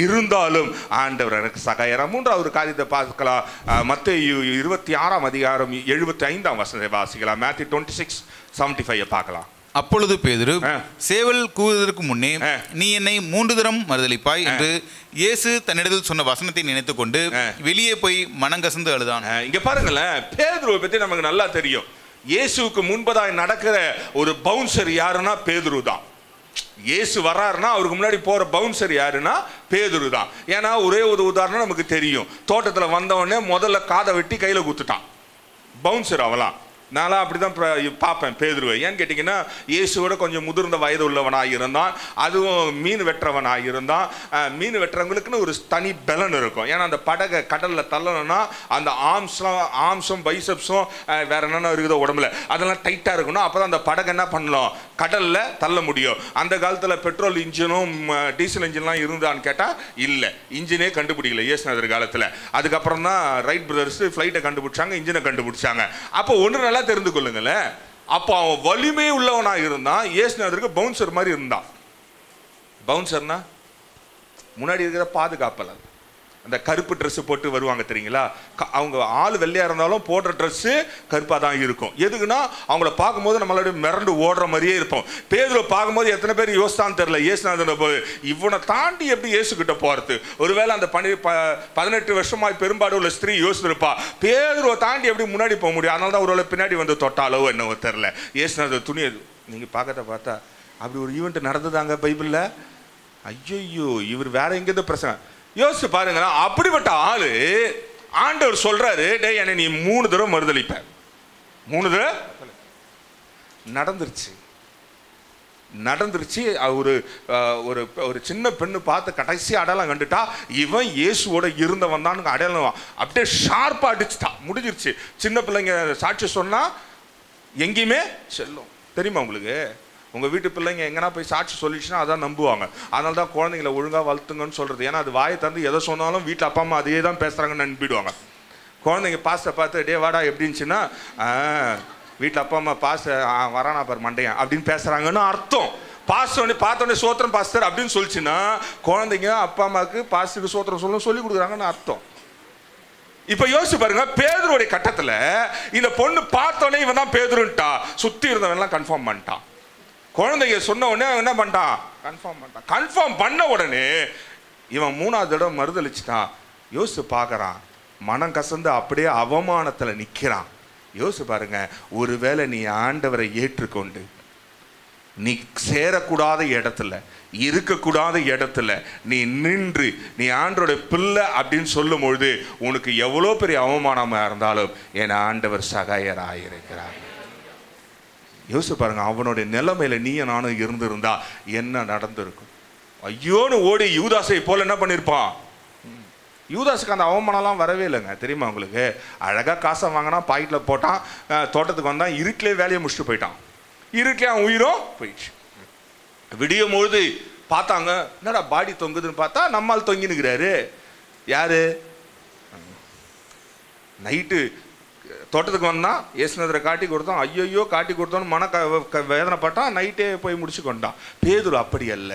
இருந்தாலும் ஆண்டவர் எனக்கு சகாயராம். 3வது காரியத்தை பார்க்கலாம். மத்தேயு 26ஆம் அதிகாரம் 75ஆம் வசனத்தை வாசிக்கலாம். Matthew 26:75 பார்க்கலாம். அப்பொழுது பேதுரு, சேவல் கூவுவதற்கு முன்னே நீ என்னை 3 தரம் மறுதலிப்பாய் என்று இயேசு தன்னிடத்தில் சொன்ன வசனத்தை நினைத்துக் கொண்டு வெளியே போய் மனங்கசந்து அழுதான். இங்க பாருங்களேன், பேதுருவை பத்தி நமக்கு நல்லா தெரியும். இயேசுவுக்கு முன்பதாய் நடக்கிற ஒரு பவுன்சர் யாருன்னா பேதுரு தான். இயேசு வர்றாருன்னா அவருக்கு முன்னாடி போற பவுன்சர் யாருன்னா பேதுரு தான். ஏன்னா ஒரே ஒரு உதாரணம் நமக்கு தெரியும், தோட்டத்தில் வந்தவொடனே முதல்ல காதை வெட்டி கையில குத்துட்டான் பவுன்சர். அவலாம் நான்லாம் அப்படி தான் பார்ப்பேன் பேதுருவை. ஏன்னு கேட்டிங்கன்னா, இயேசுவோட கொஞ்சம் முதிர்ந்த வயது உள்ளவனாக இருந்தான், அதுவும் மீன் வெட்டுறவனாக இருந்தான். மீன் வெட்டுறவங்களுக்குன்னு ஒரு தனி பலன் இருக்கும். ஏன்னா அந்த படகை கடலில் தள்ளணும்னா அந்த ஆம்சம் பைசப்ஸும் வேற என்னென்ன இருக்குதோ உடம்புல அதெல்லாம் டைட்டாக இருக்கணும், அப்போ தான் அந்த படகை என்ன பண்ணலாம், கடலில் தள்ள முடியும். அந்த காலத்தில் பெட்ரோல் இன்ஜினும் டீசல் இன்ஜின்லாம் இருந்தான்னு கேட்டால் இல்லை, இன்ஜினே கண்டுபிடிக்கல இயேசுநாதர் காலத்தில். அதுக்கப்புறம் தான் ரைட் பிரதர்ஸ் ஃப்ளைட்டை கண்டுபிடிச்சாங்க, இன்ஜினை கண்டுபிடிச்சாங்க. அப்போ ஒன்று தெரிந்து கொள்ளுங்களேன், அப்போ அவன் வலிமை உள்ளவனாக இருந்தான். இயேசுநாதருக்கு பவுன்சர் மாதிரி இருந்தான். பவுன்சர்னா முன்னாடி இருக்கிற பாதுகாப்பலர், அந்த கருப்பு ட்ரெஸ் போட்டு வருவாங்க தெரியுங்களா, அவங்க ஆள் வெள்ளையா இருந்தாலும் போடுற ட்ரெஸ் கருப்பாக தான் இருக்கும். எதுக்குன்னா அவங்கள பார்க்கும்போது நம்மளோட மிரண்டு ஓடுற மாதிரியே இருப்போம். பேதுருவை பார்க்கும்போது எத்தனை பேர் யோசித்தான்னு தெரியல, இயேசுநாதன் போது இவனை தாண்டி எப்படி இயேசுகிட்ட போகிறது. ஒருவேளை அந்த 18 வருஷமாய் பெரும்பாடு உள்ள ஸ்திரீ யோசிச்சிருப்பா, பேதுருவை தாண்டி எப்படி முன்னாடி போக முடியும், அதனால தான் ஒருவேளை பின்னாடி வந்து தொட்டாலோ என்னவோ தெரியல. இயேசுநாதர் துணியை நீங்கள் பார்த்தா அப்படி ஒரு ஈவெண்ட் நடந்ததாங்க பைபிளில். ஐயோ இவர் வேற எங்கேருந்து பிரச்சனை. யோசிச்சு பாருங்களா, அப்படிப்பட்ட ஆளு ஆண்டவர் சொல்றாரு, டே என்னை நீ 3 தடவை மறுதளிப்ப. 3 தடவை நடந்துருச்சு. ஒரு ஒரு ஒரு சின்ன பெண்ணு பார்த்து கடைசி அடையாளம் கண்டுட்டா, இவன் இயேசுவோட இருந்தவன் தான் அடையாளம் அப்படியே ஷார்ப்பா அடிச்சுட்டா, முடிஞ்சிருச்சு. சின்ன பிள்ளைங்க சாட்சி சொன்னா எங்கேயுமே செல்லும் தெரியுமா உங்களுக்கு? உங்கள் வீட்டு பிள்ளைங்க எங்கன்னா போய் சாட்சி சொல்லிடுச்சுன்னா அதான் நம்புவாங்க. அதனால தான் குழந்தைங்களை ஒழுங்காக வளர்த்துங்கன்னு சொல்கிறது. ஏன்னா அது வாயை தந்து எதை சொன்னாலும் வீட்டில் அப்பா அம்மா அதே தான் பேசுகிறாங்கன்னு நம்பிடுவாங்க. குழந்தைங்க பாஸ்ட்டை பார்த்து டே வாடா எப்படின்னுச்சுன்னா, வீட்டில் அப்பா அம்மா பாஸ்ட்டை வரானா பார் மண்டையன் அப்படின்னு பேசுகிறாங்கன்னு அர்த்தம். பாஸ்டர் பார்த்தோன்னே சோத்திரம் பாஸ்டர் அப்படின்னு சொல்லிச்சுன்னா குழந்தைங்க அப்பா அம்மாவுக்கு பாஸ்டருக்கு சோத்திரம் சொல்லி கொடுக்குறாங்கன்னு அர்த்தம். இப்ப யோசிச்சு பாருங்க, பேதுருடைய கட்டத்துல இந்த பொண்ணு பார்த்தோன்னே இவன் தான் பேதுருன்ட்டா, சுத்தி இருந்தவன் எல்லாம் கன்ஃபார்ம் பண்ணிட்டான். குழந்தைங்க சொன்ன உடனே என்ன பண்ணிட்டான், கன்ஃபார்ம் பண்ண உடனே இவன் 3வது தடவை மறுதளிச்சுட்டான். யோசிச்சு பார்க்கறான், மனம் கசந்து அப்படியே அவமானத்துல நிக்கிறான். யோசிச்சு பாருங்க, ஒருவேளை நீ ஆண்டவரை ஏற்றுக்கொண்டு நீ சேரக்கூடாத இடத்துல, இருக்கக்கூடாத இடத்துல நீ நின்று நீ ஆண்டவருடைய பிள்ளை அப்படின்னு சொல்லும் பொழுது உனக்கு எவ்வளோ பெரிய அவமானமா இருந்தாலும் என் ஆண்டவர் சகாயராயிருக்கிறார். யோசிச்சு பாருங்க, அவனுடைய நிலைமையில நீயும் நானும் இருந்திருந்தா என்ன நடந்திருக்கும்? ஐயோன்னு ஓடி யூதாசை போல என்ன பண்ணிருப்பான்? யூதாஸுக்கு அந்த அவமானம்லாம் வரவே இல்லைங்க தெரியுமா உங்களுக்கு? அழகாக காசை வாங்கினா பாக்கெட்ல போட்டான், தோட்டத்துக்கு வந்தான், இருட்டிலே வேலையை முடிச்சுட்டு போயிட்டான். இருட்டிலே அவன் உயிரும் போயிடுச்சு. விடியும் பொழுது பார்த்தாங்க, என்னடா பாடி தொங்குதுன்னு பார்த்தா நம்மால் தொங்கினுக்கிறாரு. யாரு? நைட்டு தோட்டத்துக்கு வந்தான், ஏசுனதரை காட்டி கொடுத்தான். ஐயோ காட்டி கொடுத்தோன்னு வேதனைப்பட்டான், நைட்டே போய் முடிச்சு கொண்டான். பேதுரு அப்படி அல்ல,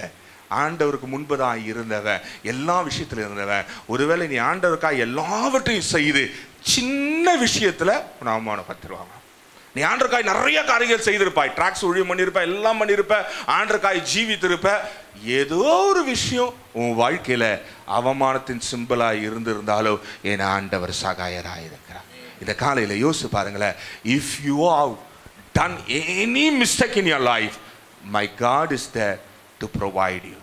ஆண்டவருக்கு முன்பதான் இருந்தவன், எல்லா விஷயத்துல இருந்தவன். ஒருவேளை நீ ஆண்டவருக்காக எல்லாவற்றையும் செய்து சின்ன விஷயத்துல அவமானப்பட்டுருவாங்க. நீ ஆண்டவருக்காய் நிறைய காரியங்கள் செய்திருப்பாய், டிராக்ஸ் ஊழியம் பண்ணியிருப்ப, எல்லாம் பண்ணியிருப்ப, ஆண்டவருக்காய் ஜீவித்திருப்ப. ஏதோ ஒரு விஷயம் உன் வாழ்க்கையில அவமானத்தின் சிம்பலா இருந்திருந்தாலும் என் ஆண்டவர் சகாயராயிருக்கிறார். இந்த காலையில யோசிச்சு பாருங்களேன், if you have done any mistake in your life, my god is there to provide you.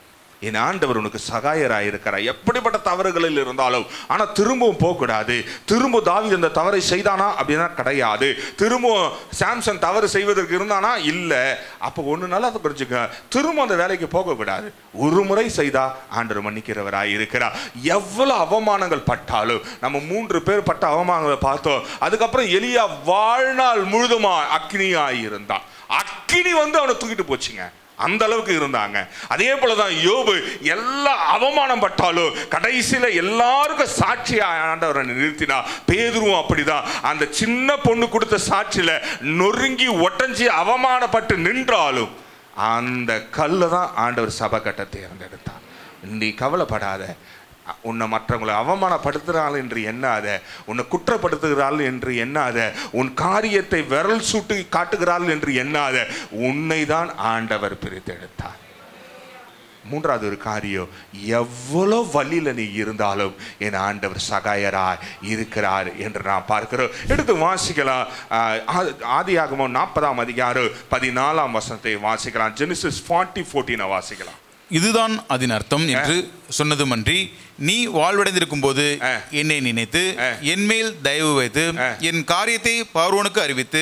என் ஆண்டவர் உனக்கு சகாயராயிருக்கிறார் எப்படிப்பட்ட தவறுகளில் இருந்தாலும். ஆனா திரும்பவும் போகக்கூடாது. திரும்ப தாவீது அந்த தவறை செய்தானா அப்படின்னா கிடையாது. திரும்ப சாம்சன் தவறு செய்வதற்கு இருந்தானா இல்ல. அப்போ ஒண்ணு நல்லா அதை புரிஞ்சுக்க, திரும்ப அந்த வேலைக்கு போகக்கூடாது. ஒரு முறை செய்தா ஆண்டவர் மன்னிக்கிறவராய் இருக்கிறார். எவ்வளவு அவமானங்கள் பட்டாலும், நம்ம 3 பேர் பட்ட அவமானங்களை பார்த்தோம். அதுக்கப்புறம் எலியா வாழ்நாள் முழுதுமா அக்னியாய் இருந்தான். அக்னி வந்து அவனை தூக்கிட்டு போச்சுங்க, அந்த அளவுக்கு இருந்தாங்க. அதே போலதான் யோபு எல்லா அவமானம் பட்டாலும் கடைசியில எல்லாருக்கும் சாட்சியா ஆண்டவரை நிறுத்தினா. பேதுருவும் அப்படிதான், அந்த சின்ன பொண்ணு கொடுத்த சாட்சியில நொறுங்கி ஒட்டஞ்சி அவமானப்பட்டு நின்றாலும் அந்த கல்ல தான் ஆண்டவர் சபை கட்ட தேர்ந்தெடுத்தார். நீ கவலைப்படாத, உன்னை மற்றவங்களை அவமானப்படுத்துகிறாள் என்று எண்ணாத, உன்னை குற்றப்படுத்துகிறாள் என்று எண்ணாத, உன் காரியத்தை விரல் சூட்டு காட்டுகிறாள் என்று எண்ணாத, உன்னை தான் ஆண்டவர் பிரித்தெடுத்தார். 3வது ஒரு காரியம், எவ்வளவு வழியில நீ இருந்தாலும் என் ஆண்டவர் சகாயராய் இருக்கிறார் என்று நாம் பார்க்கிறோம். எடுத்து வாசிக்கலாம். ஆதியாகமம் 40ஆம் அதிகாரம் 14ஆம் வசனத்தை வாசிக்கலாம். ஜெனிசிஸ் 40:14 வாசிக்கலாம். இதுதான் அதன் அர்த்தம் என்று சொன்னதுமன்றி, நீ வாழ்வடைந்திருக்கும் போது என்னை நினைத்து என் மேல் தயவு வைத்து என் காரியத்தை பார்வோனுக்கு அறிவித்து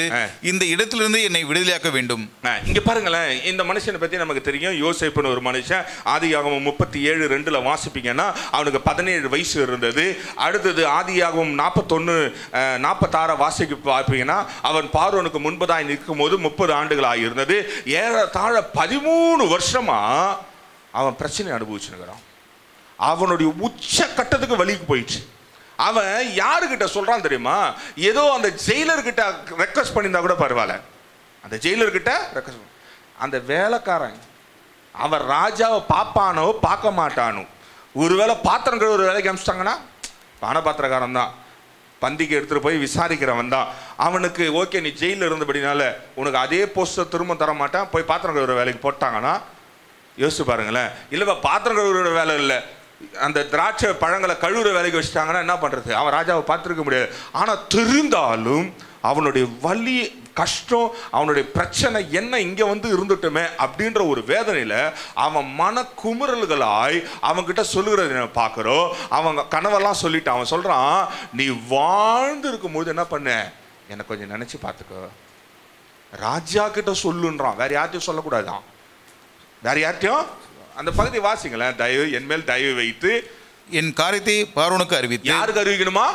இந்த இடத்திலிருந்து என்னை விடுதலையாக்க வேண்டும். இங்க பாருங்களேன், இந்த மனுஷனை பத்தி நமக்கு தெரியும். யோசேப்புன்னு ஒரு மனுஷன். ஆதியாகமம் 37:2 வாசிப்பீங்கன்னா அவனுக்கு 17 வயசு இருந்தது. அடுத்தது ஆதியாகமம் 41-46 வாசிக்கு பார்ப்பீங்கன்னா அவன் பார்வோனுக்கு முன்பதாய் நிற்கும் போது 30 ஆண்டுகள் ஆகியிருந்தது. ஏறத்தாழ 13 வருஷமா அவன் பிரச்சனை அனுபவிச்சுக்கிறான். அவனுடைய உச்ச கட்டத்துக்கு வலிக்கு போயிடுச்சு. அவன் யாருக்கிட்ட சொல்றான் தெரியுமா? ஏதோ அந்த ஜெயிலர்கிட்ட ரெக்வஸ்ட் பண்ணியிருந்தா கூட பரவாயில்ல, அந்த ஜெயிலர்கிட்ட ரெக்வஸ்ட், அந்த வேலைக்காரன் அவன் ராஜாவை பார்ப்பானோ பார்க்க மாட்டானோ. ஒருவேளை பாத்திரம் கழுவுற வேலைக்கு அனுப்பிச்சிட்டாங்கன்னா, பானபாத்திரக்காரன் தான், பந்திக்கு எடுத்துட்டு போய் விசாரிக்கிறவன் தான். அவனுக்கு ஓகே நீ ஜெயிலில் இருந்தபடினால உனக்கு அதே போஸ்ட்டை திரும்ப தர மாட்டான், போய் பாத்திரம் கழுவுற வேலைக்கு போட்டாங்கன்னா யோசிச்சு பாருங்களேன். இல்லைப்பா பாத்திரம் கழுவுற வேலை இல்லை, அந்த திராட்சை பழங்களை கழுவுற வேலைக்கு வச்சுட்டாங்கன்னா என்ன பண்றது? அவன் ராஜாவை பார்த்துருக்க முடியாது. ஆனால் தெரிந்தாலும் அவனுடைய வலி கஷ்டம் அவனுடைய பிரச்சனை என்ன இங்க வந்து இருந்துட்டுமே அப்படின்ற ஒரு வேதனையில அவன் மன குமுறல்களாய் அவன்கிட்ட சொல்லுகிறத பார்க்கிறோம். அவன் கனவெல்லாம் சொல்லிட்டு அவன் சொல்றான், நீ வாழ்ந்து இருக்கும்போது என்ன பண்ண, எனக்கு கொஞ்சம் நினைச்சு பார்த்துக்கோ, ராஜா கிட்ட சொல்லுன்றான். வேற யார்ட்டையும் சொல்லக்கூடாதான், வேற யார்ட்டையும். அந்த பகுதி வாசிங்களேன், தயவு என் மேல் தயவு வைத்து என் காரியத்தை பார்வோனுக்கு அறிவித்து. யாருக்கு அறிவிக்கணுமா?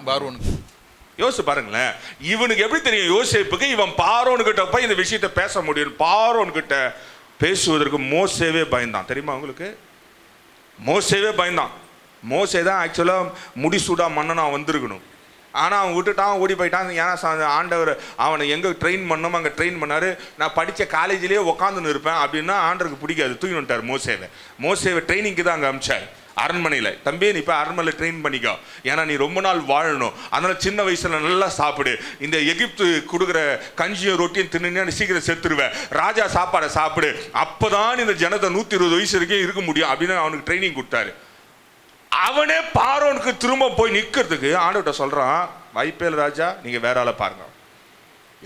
பார்வோனுக்கு. யோசிச்சு பாருங்களேன், இவனுக்கு எப்படி தெரியும் யோசேப்புக்கு இவன் பார்வோன்கிட்ட போய் இந்த விஷயத்தை பேச முடியும்? பார்வோன்கிட்ட பேசுவதற்கு மோசேவே பயந்தான். தெரியுமா உங்களுக்கு? மோசேவே பயந்தான். மோசே தான் ஆக்சுவலா முடிசூடா மன்னனா வந்திருக்கணும். ஆனால் அவன் விட்டுட்டான், ஓடி போயிட்டான். ஏன்னா ஆண்டவர் அவனை எங்கே ட்ரெயின் பண்ணோமோ அங்கே ட்ரெயின் பண்ணார். நான் படித்த காலேஜிலேயே உட்காந்துன்னு இருப்பேன் அப்படின்னா ஆண்டருக்கு பிடிக்காது, தூக்கி வந்துட்டார் மோசேவை. மோசேவை ட்ரைனிங்க்கு தான் அங்கே அமிச்சார் அரண்மனையில். தம்பி நீ இப்போ அரண்மனையில் ட்ரெயின் பண்ணிக்கோ, ஏன்னா நீ ரொம்ப நாள் வாழணும், அதனால் சின்ன வயசில் நல்லா சாப்பிடு, இந்த எகிப்து கொடுக்குற கஞ்சியும் ரொட்டியும் தின்னு சீக்கிரம் செத்துருவேன், ராஜா சாப்பாடை சாப்பிடு, அப்போ தான் இந்த ஜனத்தை 120 வயசு வரைக்கும் இருக்க முடியும் அப்படின்னு அவனுக்கு ட்ரைனிங் கொடுத்தாரு. அவனே பார்வோனுக்கு திரும்ப போய் நிற்கிறதுக்கு ஆண்டவர்கிட்ட சொல்றான், வாய்ப்பேல் ராஜா, நீங்க வேற ஆளை பாருங்க.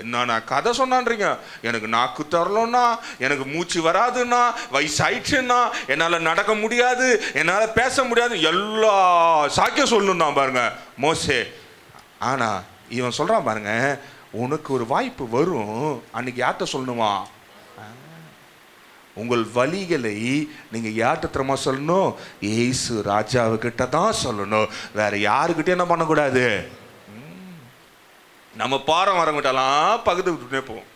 என்ன நான் கதை சொன்னான்றீங்க, எனக்கு நாக்கு தரலன்னா, எனக்கு மூச்சு வராதுன்னா, வயசாயிடுச்சுன்னா, என்னால் நடக்க முடியாது, என்னால் பேச முடியாது, எல்லா சாக்கியம் சொல்லணும் தான் பாருங்க மோசே. ஆனா இவன் சொல்றான் பாருங்க, உனக்கு ஒரு வாய்ப்பு வரும், அன்னைக்கு யார்கிட்ட சொல்லணுமா? உங்கள் வலிகளை நீங்க யார்கிட்ட திறமா சொல்லணும்? ஏசு ராஜாவுக்கிட்ட தான் சொல்லணும், வேற யாருக்கிட்டே என்ன பண்ணக்கூடாது. நம்ம பாரம் வரங்கிட்டலாம் பகுதி விட்டுனே போவோம்.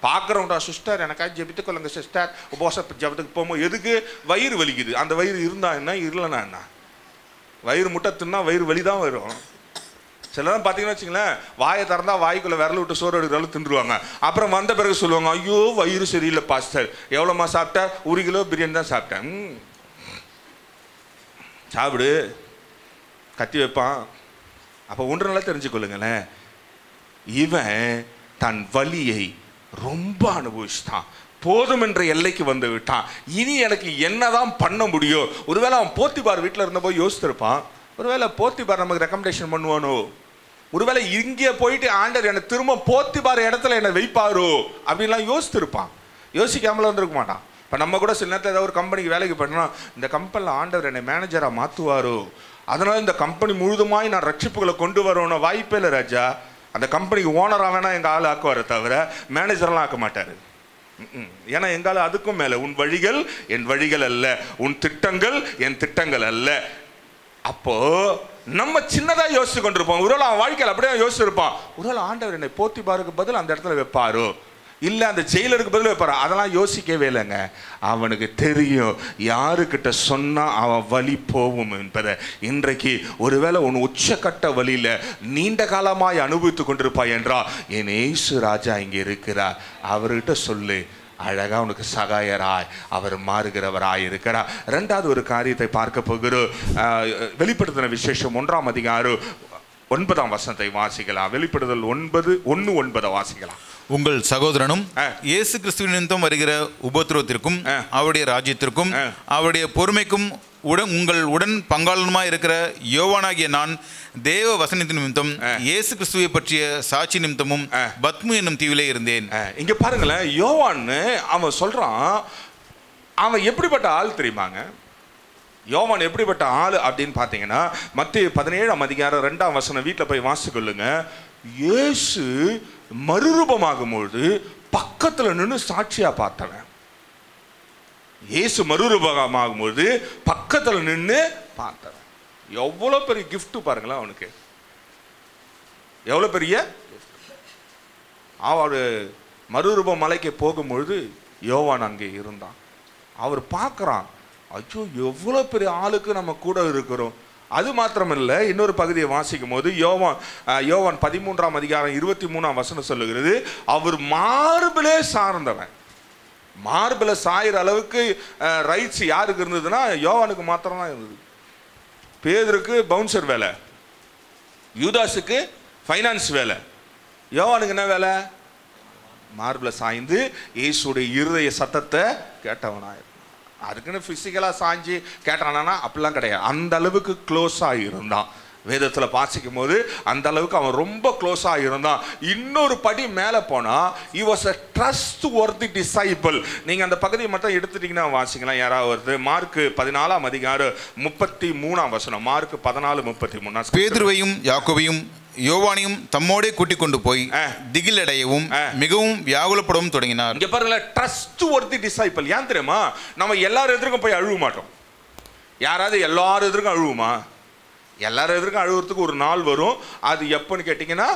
பார்க்குறவங்கடா, சிஸ்டர் எனக்காக ஜெபித்து கொள்ளுங்க சிஸ்டர், உபவாச ஜபத்துக்கு போகும்போது எதுக்கு? வயிறு வலிக்குது. அந்த வயிறு இருந்தா என்ன, இல்லைன்னா என்ன? வயிறு முட்டை தின்னா வயிறு வலி தான் வரும். சிலரும் பார்த்தீங்கன்னா வச்சுங்களேன், வாயை திறந்தா வாய்க்குள்ளே விரல விட்டு சோறு எடுக்கிறாலும் தின்றுவாங்க. அப்புறம் வந்த பிறகு சொல்லுவாங்க, ஐயோ வயிறு சரியில்லை பாஸ்டர், எவ்வளோமா சாப்பிட்டேன்? 1 கிலோ பிரியாணி தான் சாப்பிட்டேன். சாப்பிடு, கத்தி வைப்பான். அப்போ ஒன்று நல்லா தெரிஞ்சுக்கொள்ளுங்களேன், இவன் தன் வலியை ரொம்ப அனுபவிச்சுட்டான், போதும் என்ற எல்லைக்கு வந்து விட்டான். இனி எனக்கு என்னதான் பண்ண முடியும்? ஒருவேளை அவன் போத்திபார் வீட்டில் இருந்த போய் யோசித்திருப்பான், ஒருவேளை போத்திபார் நமக்கு ரெக்கமெண்டேஷன் பண்ணுவானோ, ஒருவேளை இங்கே போயிட்டு ஆண்டர் என்னை திரும்ப போத்திபார் இடத்துல என்னை வைப்பாரோ அப்படின்லாம் யோசித்திருப்பான். யோசிக்காமல வந்துருக்க மாட்டான். இப்போ நம்ம கூட சில நேரத்தில் ஏதாவது ஒரு கம்பெனிக்கு வேலைக்கு போனோம், இந்த கம்பெனியில் ஆண்டவர் என்னை மேனேஜராக மாற்றுவாரோ, அதனால் இந்த கம்பெனி முழுதுமாய் நான் ரட்சிப்புகளை கொண்டு வரணும். வாய்ப்பே இல்லை ராஜா. அந்த கம்பெனிக்கு ஓனராக வேணா எங்கள் ஆள் ஆக்குவாரை தவிர மேனேஜரெலாம் ஆக்க மாட்டார். ஏன்னா எங்கால அதுக்கும் மேலே, உன் வழிகள் என் வழிகள் அல்ல, உன் திட்டங்கள் என் திட்டங்கள் அல்ல. அப்போ நம்ம சின்னதா யோசிச்சு கொண்டிருப்போம். ஒருவேளை அவன் வாழ்க்கையில் அப்படியே யோசிச்சிருப்பான், ஒருவேளை ஆண்டவர் என்னை போத்திபாருக்கு பதில் அந்த இடத்துல வைப்பாரோ, இல்லை அந்த ஜெயிலருக்கு பதில் வைப்பாரோ, அதெல்லாம் யோசிக்கவே இல்லைங்க. அவனுக்கு தெரியும் யாருக்கிட்ட சொன்னா அவன் வலி போகும் என்பதை. இன்றைக்கு ஒருவேளை உன் உச்சக்கட்ட வழியில நீண்ட காலமாய் அனுபவித்துக் கொண்டிருப்பாய் என்றால், என் இயேசு ராஜா இங்கே இருக்கிறார், அவர்கிட்ட சொல்லு, அழகா உனக்கு சகாயராய் அவர் மாறுகிறவராய் இருக்கிறார். 2வது ஒரு காரியத்தை பார்க்க போகிறோம். வெளிப்படுத்தின விசேஷம் 1ஆம் அதிகாரம் 9ஆம் வசனத்தை வாசிக்கலாம். வெளிப்படுதல் 9:1-9 வாசிக்கலாம். உங்கள் சகோதரனும் இயேசு கிறிஸ்துவின் நிமித்தம் வருகிற உபத்திரவத்திற்கும் அவருடைய ராஜ்யத்திற்கும் அவருடைய பொறுமைக்கும் உங்கள் உடன் பங்காளனுமாய் இருக்கிற யோவானாகிய நான் தேவ வசனத்தின் நிமித்தம் இயேசு கிறிஸ்துவை பற்றிய சாட்சி நிமித்தமும் பத்மு என்னும் தீவிலே இருந்தேன். இங்க பாருங்களேன், யோவான் அவன் சொல்றான், அவன் எப்படிப்பட்ட ஆள் தெரியுமாங்க? யோவான் எப்படிப்பட்ட ஆள் அப்படின்னு பார்த்தீங்கன்னா, மத்தேயு 17ஆம் அதிகாரம் 2ஆம் வசனம் வீட்டில் போய் வாசிக்கொள்ளுங்க. இயேசு மறுரூபமாகும்போது பக்கத்தில் நின்று சாட்சியா பார்த்தவன். இயேசு மறுரூபமாகும்போது பக்கத்தில் நின்று பார்த்தவன். எவ்வளோ பெரிய கிஃப்ட் பாருங்களேன் அவனுக்கு, எவ்வளோ பெரிய. அவர் மறுரூப மலைக்கு போகும்பொழுது யோவான் அங்கே இருந்தான். அவர் பார்க்குறான், ஐயோ எவ்வளோ பெரிய ஆளுக்கு நம்ம கூட இருக்கிறோம். அது மாத்திரமில்லை, இன்னொரு பகுதியை வாசிக்கும் போது யோவான் 13ஆம் அதிகாரம் 23ஆம் வசனம் சொல்லுகிறது, அவர் மார்பிலே சார்ந்தவன். மார்பில் சாயிற அளவுக்கு ரைட்ஸ் யாருக்கு இருந்ததுன்னா யோவானுக்கு மாத்திரம் தான் இருந்தது. பேதுருக்கு பவுன்சர் வேலை, யூதாஸுக்கு ஃபைனான்ஸ் வேலை, யோவானுக்கு என்ன வேலை? மார்பில் சாய்ந்து இயேசுடைய இருதய சத்தத்தை கேட்டவனாயிரு. அதுக்குன்னு ஃபிசிக்கலாக சாய்ஞ்சி கேட்டானா அப்படிலாம் கிடையாது. அந்த அளவுக்கு க்ளோஸாக இருந்தான். வேதத்தில் வாசிக்கும் போது அந்த அளவுக்கு அவன் ரொம்ப க்ளோஸாக இருந்தான். இன்னொரு படி மேலே போனால் he was a trustworthy disciple. நீங்கள் அந்த பகுதியை மட்டும் எடுத்துட்டீங்கன்னா வாசிக்கலாம். யாராவது மார்க்கு 14ஆம் அதிகாரம் 33ஆம் வசனம். மார்க்கு 14:33. பேதுருவையும் யாக்கோபையும் யோவானையும் தம்மோடே கூட்டிக் கொண்டு போய் திகிலடையவும் மிகவும் வியாகுலப்படவும் தொடங்கினார். இங்க பாருங்களேன், trustworthy disciple. ஏன் தெரியுமா? நம்ம எல்லாரும் எதிர்க்கும் போய் அழுவ மாட்டோம். யாராவது எல்லாரும் எதிர்க்கும் அழுவுமா? எல்லாரும் எதிர்க்கும் அழுவுறதுக்கு ஒரு நாள் வரும். அது எப்போன்னு கேட்டிங்கன்னா,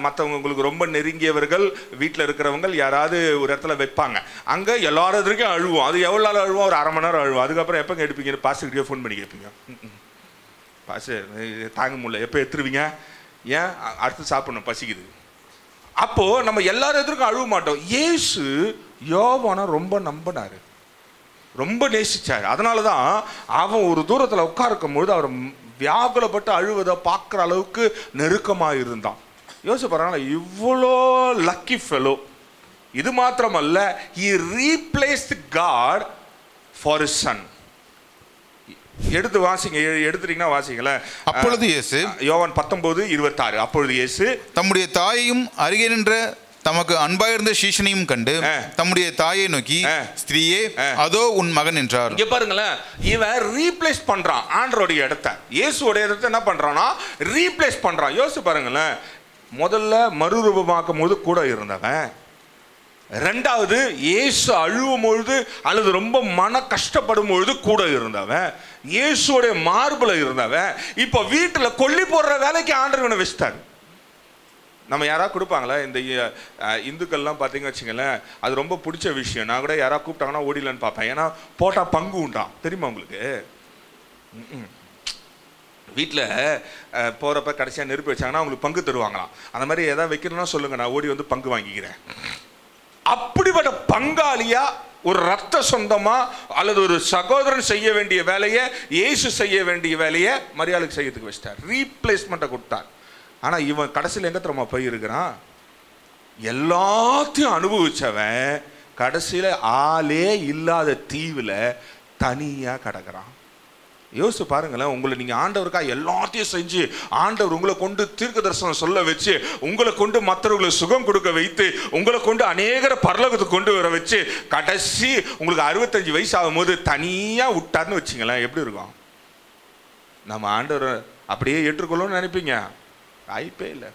மற்றவங்க உங்களுக்கு ரொம்ப நெருங்கியவர்கள் வீட்டில் இருக்கிறவங்க யாராவது ஒரு இடத்துல வைப்பாங்க, அங்கே எல்லாரும் எதிர்க்கும் அழுவோம். அது எவ்வளோ நாள் அழுவோம்? ஒரு 1/2 மணி நேரம் அழுவோம். அதுக்கப்புறம் எப்போ எடுப்பீங்க? பாஸ்டர்கிட்டே ஃபோன் பண்ணி கேட்பீங்க, பாஸ்டர் தாங்க முடியல, எப்போ எடுத்துருவீங்க? ஏன்? அடுத்து சாப்பிடணும், பசிக்குது. அப்போது நம்ம எல்லாரும் எதிர்க்கும் அழுவ மாட்டோம். இயேசு யோவானை ரொம்ப நம்பினார், ரொம்ப நேசிச்சார். அதனால தான் அவன் ஒரு தூரத்தில் உட்காருக்கும் பொழுது அவர் வியாகுலப்பட்டு அழுவதை பார்க்குற அளவுக்கு நெருக்கமாக இருந்தான். யோசிச்சு பாருங்களா, இவ்வளோ லக்கி ஃபெலோ. இது மாத்திரமல்ல, he replaced God for his son. எடுத்து வாசிங்க, எடுத்துட்டீங்கன்னா வாசிங்களேன். அப்பொழுது இயேசு, யோவான் 19:26. அப்பொழுது இயேசு தம்முடைய தாயையும் அருகே நின்ற தமக்கு அன்பாயிருந்த சீஷனையும் கண்டு தம்முடைய தாயை நோக்கி, ஸ்திரீயே, அதோ உன் மகன் என்றார். இங்க பாருங்களேன், இவன் ரீப்ளேஸ் பண்றான் ஆண்டவருடைய இடத்தை. இயேசுவோட இடத்தை என்ன பண்றான்னா ரீப்ளேஸ் பண்றான். யோசிச்சு பாருங்களேன், முதல்ல மறுரூபமாக்கும் போது கூட இருந்தவன், ரெண்டாவது இயேசு அழுவும் பொழுது அல்லது ரொம்ப மன கஷ்டப்படும் பொழுது கூட இருந்தவன், இயேசுடைய மார்பில் இருந்தவன், இப்போ வீட்டில் கொல்லி போடுற வேலைக்கு ஆண்டவனை வச்சிட்டாரு. நம்ம யாராவது கொடுப்பாங்களா? இந்த இந்துக்கள்லாம் பார்த்தீங்கன்னு வச்சுங்களேன், அது ரொம்ப பிடிச்ச விஷயம். நான் கூட யாராவது கூப்பிட்டாங்கன்னா ஓடிலன்னு பார்ப்பேன். ஏன்னா போட்டால் பங்கு உண்டாம். தெரியுமா உங்களுக்கு? வீட்டில் போகிறப்ப கடைசியாக நெருப்பு வச்சாங்கன்னா அவங்களுக்கு பங்கு தருவாங்களாம். அந்த மாதிரி எதாவது வைக்கணும்னா சொல்லுங்கள், நான் ஓடி வந்து பங்கு வாங்கிக்கிறேன். அப்படிப்பட்ட பங்காளியா ஒரு ரத்த சொந்தமா அல்லது ஒரு சகோதரன் செய்ய வேண்டிய வேலையை இயேசு செய்ய வேண்டிய வேலையை மரியாளுக்கு செய்யறதுக்கு வச்சிட்டார். ரீப்ளேஸ்மெண்ட்டை கொடுத்தார். ஆனா இவன் கடைசியில் எங்க தெரியுமா போயிருக்கிறான்? எல்லாத்தையும் அனுபவிச்சவன் கடைசியில ஆளே இல்லாத தீவுல தனியா கிடக்குறான். யோசிச்சு பாருங்களேன், உங்களை நீங்க ஆண்டவருக்காக எல்லாத்தையும் செஞ்சு ஆண்டவர் உங்களை கொண்டு தீர்க்க தரிசனம் சொல்ல வச்சு உங்களை கொண்டு மற்றவர்களுக்கு சுகம் கொடுக்க வைத்து உங்களை கொண்டு அநேகரை பரலோகத்துக்கு கொண்டு வர வச்சு கடைசி உங்களுக்கு 65 வயசு ஆகும் போது தனியா விட்டார்னு வச்சுங்களேன், எப்படி இருக்கும்? நம்ம ஆண்டவர் அப்படியே ஏற்றுக்கொள்ளணும்னு நினைப்பீங்க? வாய்ப்பே இல்லை.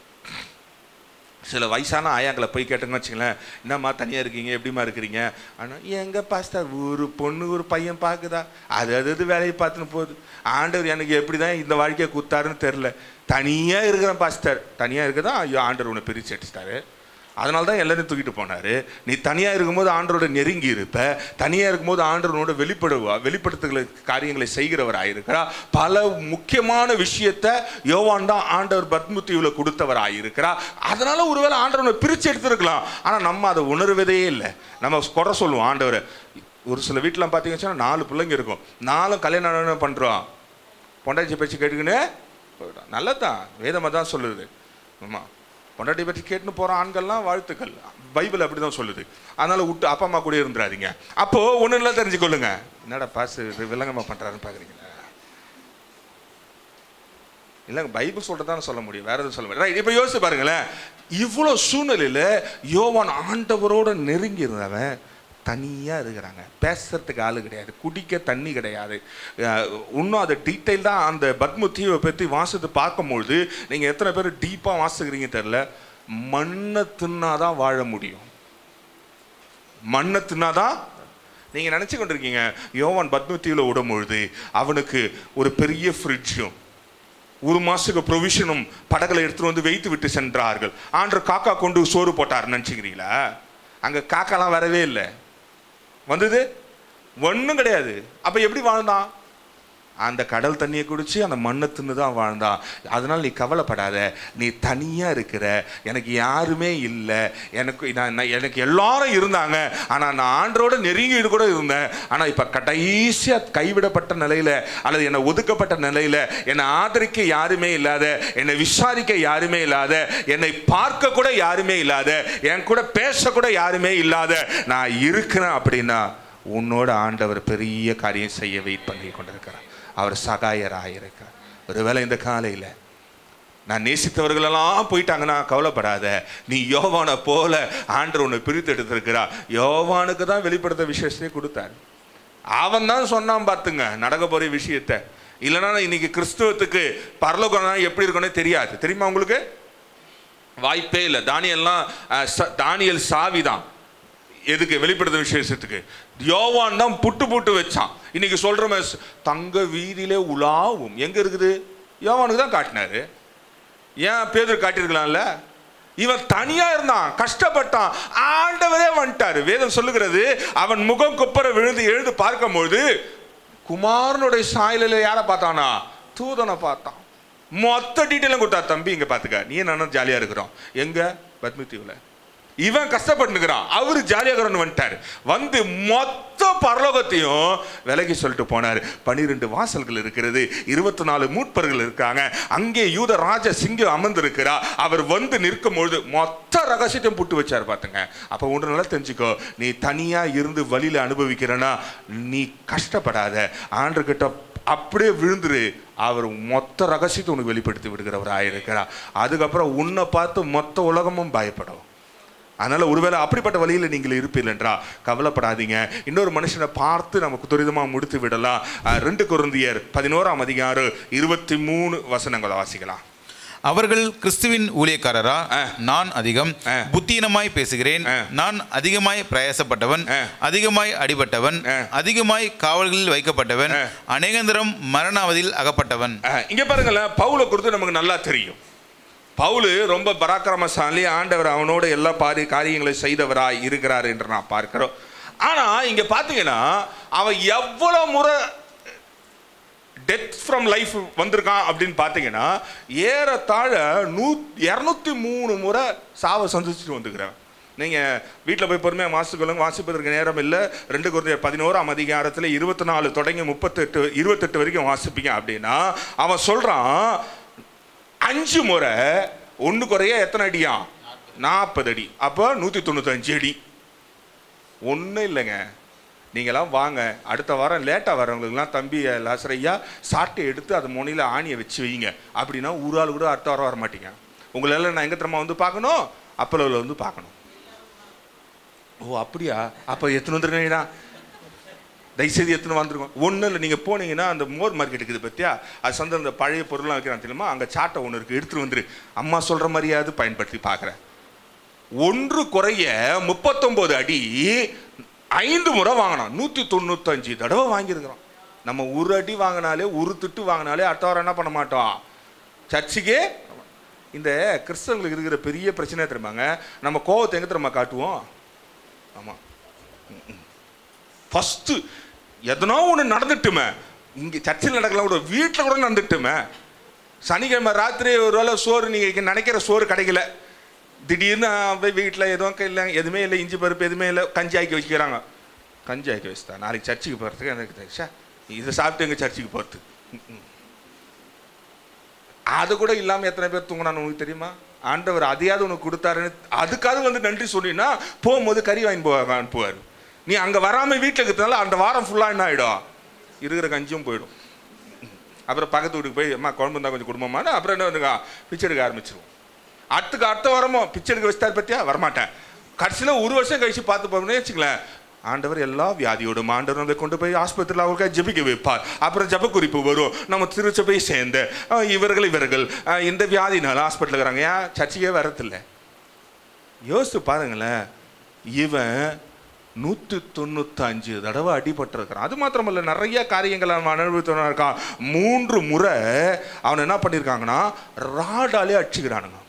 சில வயசான ஆயாங்களை போய் கேட்டோங்கன்னு வச்சுங்களேன், என்னம்மா தனியாக இருக்கீங்க, எப்படிமா இருக்கிறீங்க? ஆனால் எங்கள் பாஸ்டர் ஒரு பொண்ணு ஒரு பையன் பார்க்குதா, அது வேலையை பார்த்துன்னு போகுது. ஆண்டவர் எனக்கு எப்படி தான் இந்த வாழ்க்கையை கொடுத்தாருன்னு தெரில. தனியாக இருக்கிறேன் பாஸ்டர். தனியாக இருக்க தான் ஐயோ ஆண்டவர் உன்னை பிரித்து அடிச்சிட்டாரு. அதனால தான் எல்லாரையும் தூக்கிட்டு போனார். நீ தனியாக இருக்கும்போது ஆண்டவரோட நெருங்கி இருப்ப, தனியாக இருக்கும்போது ஆண்டவனோட வெளிப்படுத்துகிற காரியங்களை செய்கிறவராயிருக்கிறா. பல முக்கியமான விஷயத்தை யோவான் தான் ஆண்டவர் பத்மத்தீவில் கொடுத்தவராயிருக்கிறா. அதனால ஒருவேளை ஆண்டவனை பிரித்து எடுத்துருக்கலாம். ஆனால் நம்ம அதை உணர்வதே இல்லை. நம்ம குறை சொல்லுவோம் ஆண்டவரை. ஒரு சில வீட்டிலாம் பார்த்தீங்கன்னா 4 பிள்ளைங்க இருக்கும், 4 கல்யாணம் பண்ணுறோம், பொண்டாச்சி பேச்சு கேட்டுக்கின்னு நல்லதான் வேதமாக தான் சொல்லுது. ஆமாம், பொண்டாட்டி பற்றி கேட்டுன்னு போகிற ஆண்கள்லாம் வாழ்த்துக்கள், பைபிள் அப்படி தான் சொல்லுது. அதனால் விட்டு அப்பா அம்மா கூட இருந்துடாதீங்க. அப்போது ஒன்றும் இல்லை தெரிஞ்சுக்கொள்ளுங்க, என்னடா பாசு வில்லங்கமாக பண்ணுறாருன்னு பார்க்குறீங்களா? இல்லைங்க, பைபிள் சொல்கிறதான சொல்ல முடியும், வேறு எதுவும் சொல்ல முடியும். ரைட், இப்போ யோசிச்சு பாருங்களேன், இவ்வளோ சூழ்நிலையில் யோவான் ஆண்டவரோடு நெருங்கி இருந்தவன் தனியாக இருக்கிறாங்க. பேசுறதுக்கு ஆள் கிடையாது, குடிக்க தண்ணி கிடையாது. இன்னும் அதை டீட்டெயில் தான் அந்த பத்ம தீவை பற்றி வாசித்து பார்க்கும்பொழுது நீங்கள் எத்தனை பேர் டீப்பாக வாசிக்கிறீங்க தெரில. மண்ணை தின்னாதான் வாழ முடியும், மண்ணை தின்னாதான். நீங்கள் நினச்சி கொண்டிருக்கீங்க யோவான் பத்ம தீவில் விடும்பொழுது அவனுக்கு ஒரு பெரிய ஃப்ரிட்ஜும் 1 மாதத்துக்கு ப்ரொவிஷனும் படகளை எடுத்துகிட்டு வந்து வைத்து விட்டு சென்றார்கள். ஆண்டவர் காக்கா கொண்டு சோறு போட்டார் நினச்சிக்கிறீங்களா? அங்கே காக்காலாம் வரவே இல்லை. வந்தது ஒன்றும் கிடையாது. அப்போ எப்படி வாழ்ந்தான்? அந்த கடல் தண்ணியை குடிச்சு அந்த மண்ணை தின்னு தான் வாழ்ந்தான். அதனால் நீ கவலைப்படாத, நீ தனியாக இருக்கிற, எனக்கு யாருமே இல்லை, எனக்கு எல்லாரும் இருந்தாங்க, ஆனால் நான் ஆண்டரோட நெருங்கிட்டு கூட இருந்தேன். ஆனால் இப்போ கடைசியாக கைவிடப்பட்ட நிலையில் அல்லது என்னை ஒதுக்கப்பட்ட நிலையில் என்னை ஆதரிக்க யாருமே இல்லாத, என்னை விசாரிக்க யாருமே இல்லாத, என்னை பார்க்க கூட யாருமே இல்லாத, என் கூட பேசக்கூட யாருமே இல்லாத நான் இருக்கிறேன். அப்படின்னா உன்னோட ஆண்டவர் பெரிய காரியம் செய்ய வெயிட் பண்ணி கொண்டிருக்கிறார். அவர் சகாயராக இருக்கிறார். ஒருவேளை இந்த காலையில் நான் நேசித்தவர்களெல்லாம் போயிட்டாங்கன்னா கவலைப்படாத, நீ யோவானை போல ஆண்டவர் உன்னை பிரித்து எடுத்திருக்கிறா. யோவானுக்கு தான் வெளிப்படுத்த விசேஷத்தை கொடுத்தார். அவன் தான் சொன்னான் பார்த்துங்க நடக்க போகிற விஷயத்தை. இல்லைன்னா இன்னைக்கு கிறிஸ்துவத்துக்கு பரலோகம் எப்படி இருக்குன்னு தெரியாது. தெரியுமா உங்களுக்கு? வாய்ப்பே இல்லை. தானியல் சாவிதான் எதுக்கு? வெளிப்படுத்த விசேஷத்துக்கு. யோவான் தான் புட்டு வச்சான். இன்னைக்கு சொல்றோமே தங்க வீதியிலே உலாவும் எங்க இருக்குது? யோவானுக்கு தான் காட்டினாரு. ஏன் பேதுரு காட்டியிருக்கலாம்ல? இவன் தனியா இருந்தான், கஷ்டப்பட்டான், ஆண்டவரே வந்துட்டாரு. வேதம் சொல்லுகிறது, அவன் முகம் குப்பர விழுந்து எழுந்து பார்க்கும்போது குமாரனுடைய சாயலில் யாரை பார்த்தானா? தூதனை பார்த்தான். மொத்த டீட்டெயிலும் கொடுத்தா, தம்பி இங்க பாத்துக்க, நீ என்ன ஜாலியா இருக்கிறோம் எங்க பத்மதீவுல. இவன் கஷ்டப்பட்டுக்கிறான், அவரு ஜாலியாக வந்துட்டார். வந்து மொத்த பரலோகத்தையும் விலகி சொல்லிட்டு போனார். 12 வாசல்கள் இருக்கிறது, 24 மூப்பர்கள் இருக்காங்க, அங்கே யூத ராஜ சிங்கம் அமர்ந்திருக்கிறா. அவர் வந்து நிற்கும் பொழுது மொத்த ரகசியத்தையும் புட்டு வச்சார் பார்த்துங்க. அப்போ ஒன்று நல்லா தெரிஞ்சுக்கோ, நீ தனியா இருந்து வழியில அனுபவிக்கிறனா நீ கஷ்டப்படாத, ஆண்டவர்கிட்ட அப்படியே விழுந்துரு. அவர் மொத்த ரகசியத்தை உனக்கு வெளிப்படுத்தி விடுகிறவராக இருக்கிறார். அதுக்கப்புறம் உன்னை பார்த்து மொத்த உலகமும் பயப்படும். அதனால ஒருவேளை அப்படிப்பட்ட வழியில் நீங்கள் இருப்பீர்கள் என்றா கவலைப்படாதீங்க. இன்னொரு மனுஷனை பார்த்து நமக்கு துரிதமாக முடித்து விடலாம். 2 கொரிந்தியர் 11ஆம் அதிகாரம் 23 வசனங்களை வாசிக்கலாம். அவர்கள் கிறிஸ்துவின் ஊழியக்காரரா? நான் அதிகம் புத்தீனமாய் பேசுகிறேன். நான் அதிகமாய் பிரயாசப்பட்டவன், அதிகமாய் அடிபட்டவன், அதிகமாய் காவல்களில் வைக்கப்பட்டவன், அநேகந்தரம் மரணாவதில் அகப்பட்டவன். இங்க பாருங்களேன், பவுலை குறித்து நமக்கு நல்லா தெரியும். பவுல் ரொம்ப பராக்கிரமசாலி, ஆண்டவர் அவனோட எல்லா காரியங்களை செய்தவராய் இருக்கிறார் என்று நான் பார்க்கிறோம். ஆனா இங்க பாத்தீங்கன்னா அவன் எவ்வளவு முறை டெத் ஃப்ரம் லைஃப் வந்திருக்கான் அப்படின்னு பார்த்தீங்கன்னா ஏறத்தாழ 203 முறை சாவை சந்திச்சுட்டு வந்துக்கிறான். நீங்கள் வீட்டில் போய் பொறுமையாக வாசிக்கொள்ளுங்க, வாசிப்பதற்கு நேரம் இல்லை. 2 கொரிந்தியர் 11ஆம் அதிகாரத்தில் 24 தொடங்கி 28 வரைக்கும் வாசிப்பீங்க. அப்படின்னா அவன் சொல்கிறான் 5 முறை 1 குறைய எத்தனை அடியா? 40 அடி. அப்போ 195 அடி. ஒன்றும் இல்லைங்க, நீங்களாம் வாங்க, அடுத்த வாரம் லேட்டாக வரவங்களுக்குலாம் தம்பி லாசரையா சாட்டை எடுத்து அது முனையில் ஆணியை வச்சு வைங்க. அப்படின்னா ஒரு ஆள் கூட அடுத்த வாரம் வர மாட்டீங்க. உங்களெல்லாம் நான் எங்கே திறமா வந்து பார்க்கணும்? அப்பளவில் வந்து பார்க்கணும். ஓ அப்படியா? அப்போ எத்தனை வந்துருக்கா? தயவுசெய்து எத்தனை வந்துருக்கோம்? ஒன்றும் இல்லை, நீங்கள் போனீங்கன்னா அந்த மோர் மார்க்கெட் இருக்குது பற்றியா, அது சந்தை அந்த பழைய பொருள்லாம் வைக்கிறான் தெரியுமா, அங்கே சாட்டை ஒன்று இருக்குது, எடுத்துகிட்டு வந்துரு. அம்மா சொல்கிற மாதிரியாவது பயன்படுத்தி பார்க்குறேன். 1 குறைய 39 அடி 5 முறை வாங்கினான். 195 தடவை வாங்கியிருக்கிறோம். நம்ம ஒரு அடி வாங்கினாலே, ஒரு திட்டு வாங்கினாலே அடுத்த வாரம் என்ன பண்ண மாட்டோம்? சர்ச்சுக்கே. இந்த கிறிஸ்தவங்களுக்கு இருக்கிற பெரிய பிரச்சனை தெரியுமாங்க, நம்ம கோவத்தை எங்கே தெரியுமா காட்டுவோம்? ஆமாம், ஃபஸ்ட்டு எதனோ ஒன்று நடந்துட்டுமே, இங்கே சர்ச்சில் நடக்கலாம், கூட வீட்டில் கூட நடந்துட்டுமே. சனிக்கிழமை ராத்திரி ஒரு வேளை சோறு நீங்கள் நினைக்கிற சோறு கிடைக்கல, திடீர்னு போய் வீட்டில் எதுவும் இல்லை, எதுவுமே இல்லை, இஞ்சி பருப்பு எதுவுமே இல்லை, கஞ்சி ஆக்கி வச்சுக்கிறாங்க. கஞ்சி ஆக்கி வச்சுட்டா நாளைக்கு சர்ச்சுக்கு போகிறதுக்கு எனக்கு தெரிச்சா, இதை சாப்பிட்டு எங்கள் சர்ச்சுக்கு போகிறது. அது கூட இல்லாமல் எத்தனை பேர் தூங்கினான்னு உனக்கு தெரியுமா? ஆண்டவர் அதையாவது உனக்கு கொடுத்தாருன்னு அதுக்காவது வந்து நன்றி சொன்னீங்கன்னா போகும்போது கறி வாங்கி அனுப்புவார். நீ அங்கே வராமல் வீட்டில் இருக்கிறதுனால அந்த வாரம் ஃபுல்லாக என்ன ஆகிடும்? இருக்கிற கஞ்சியும் போயிடும். அப்புறம் பக்கத்து வீட்டுக்கு போய் அம்மா குழம்பு இருந்தால் கொஞ்சம் குடும்பமான அப்புறம் என்ன வந்துங்க பிச்சை எடுக்க ஆரம்பிச்சிருவோம். அடுத்த வாரமும் பிச்சை எடுக்க வச்சுட்டார் பற்றியா வரமாட்டேன். கடைசியில் 1 வருஷம் கழிச்சு பார்த்து போகணும்னு வச்சுங்களேன், ஆண்டவர் எல்லா வியாதியோடும் ஆண்டவர் நம்மளை கொண்டு போய் ஆஸ்பத்திரியில் அவர்களுக்காக ஜெபிக்க வைப்பார். அப்புறம் ஜெப குறிப்பு வரும், நம்ம திருச்சபை சேர்ந்து இவர்கள் இந்த வியாதினால ஹாஸ்பிட்டல் இருக்கிறாங்க, ஏன் சர்ச்சையே வரதில்லை? யோசித்து பாருங்களேன், இவன் 195 தடவை அடிபட்டிருக்கிறான். அது மாத்திரமல்ல, நிறைய காரியங்கள் அவன் அனுபவித்தவனா இருக்கான். 3 முறை அவன் என்ன பண்ணியிருக்காங்கன்னா ராடாலே அடிச்சுக்கிறானுங்க.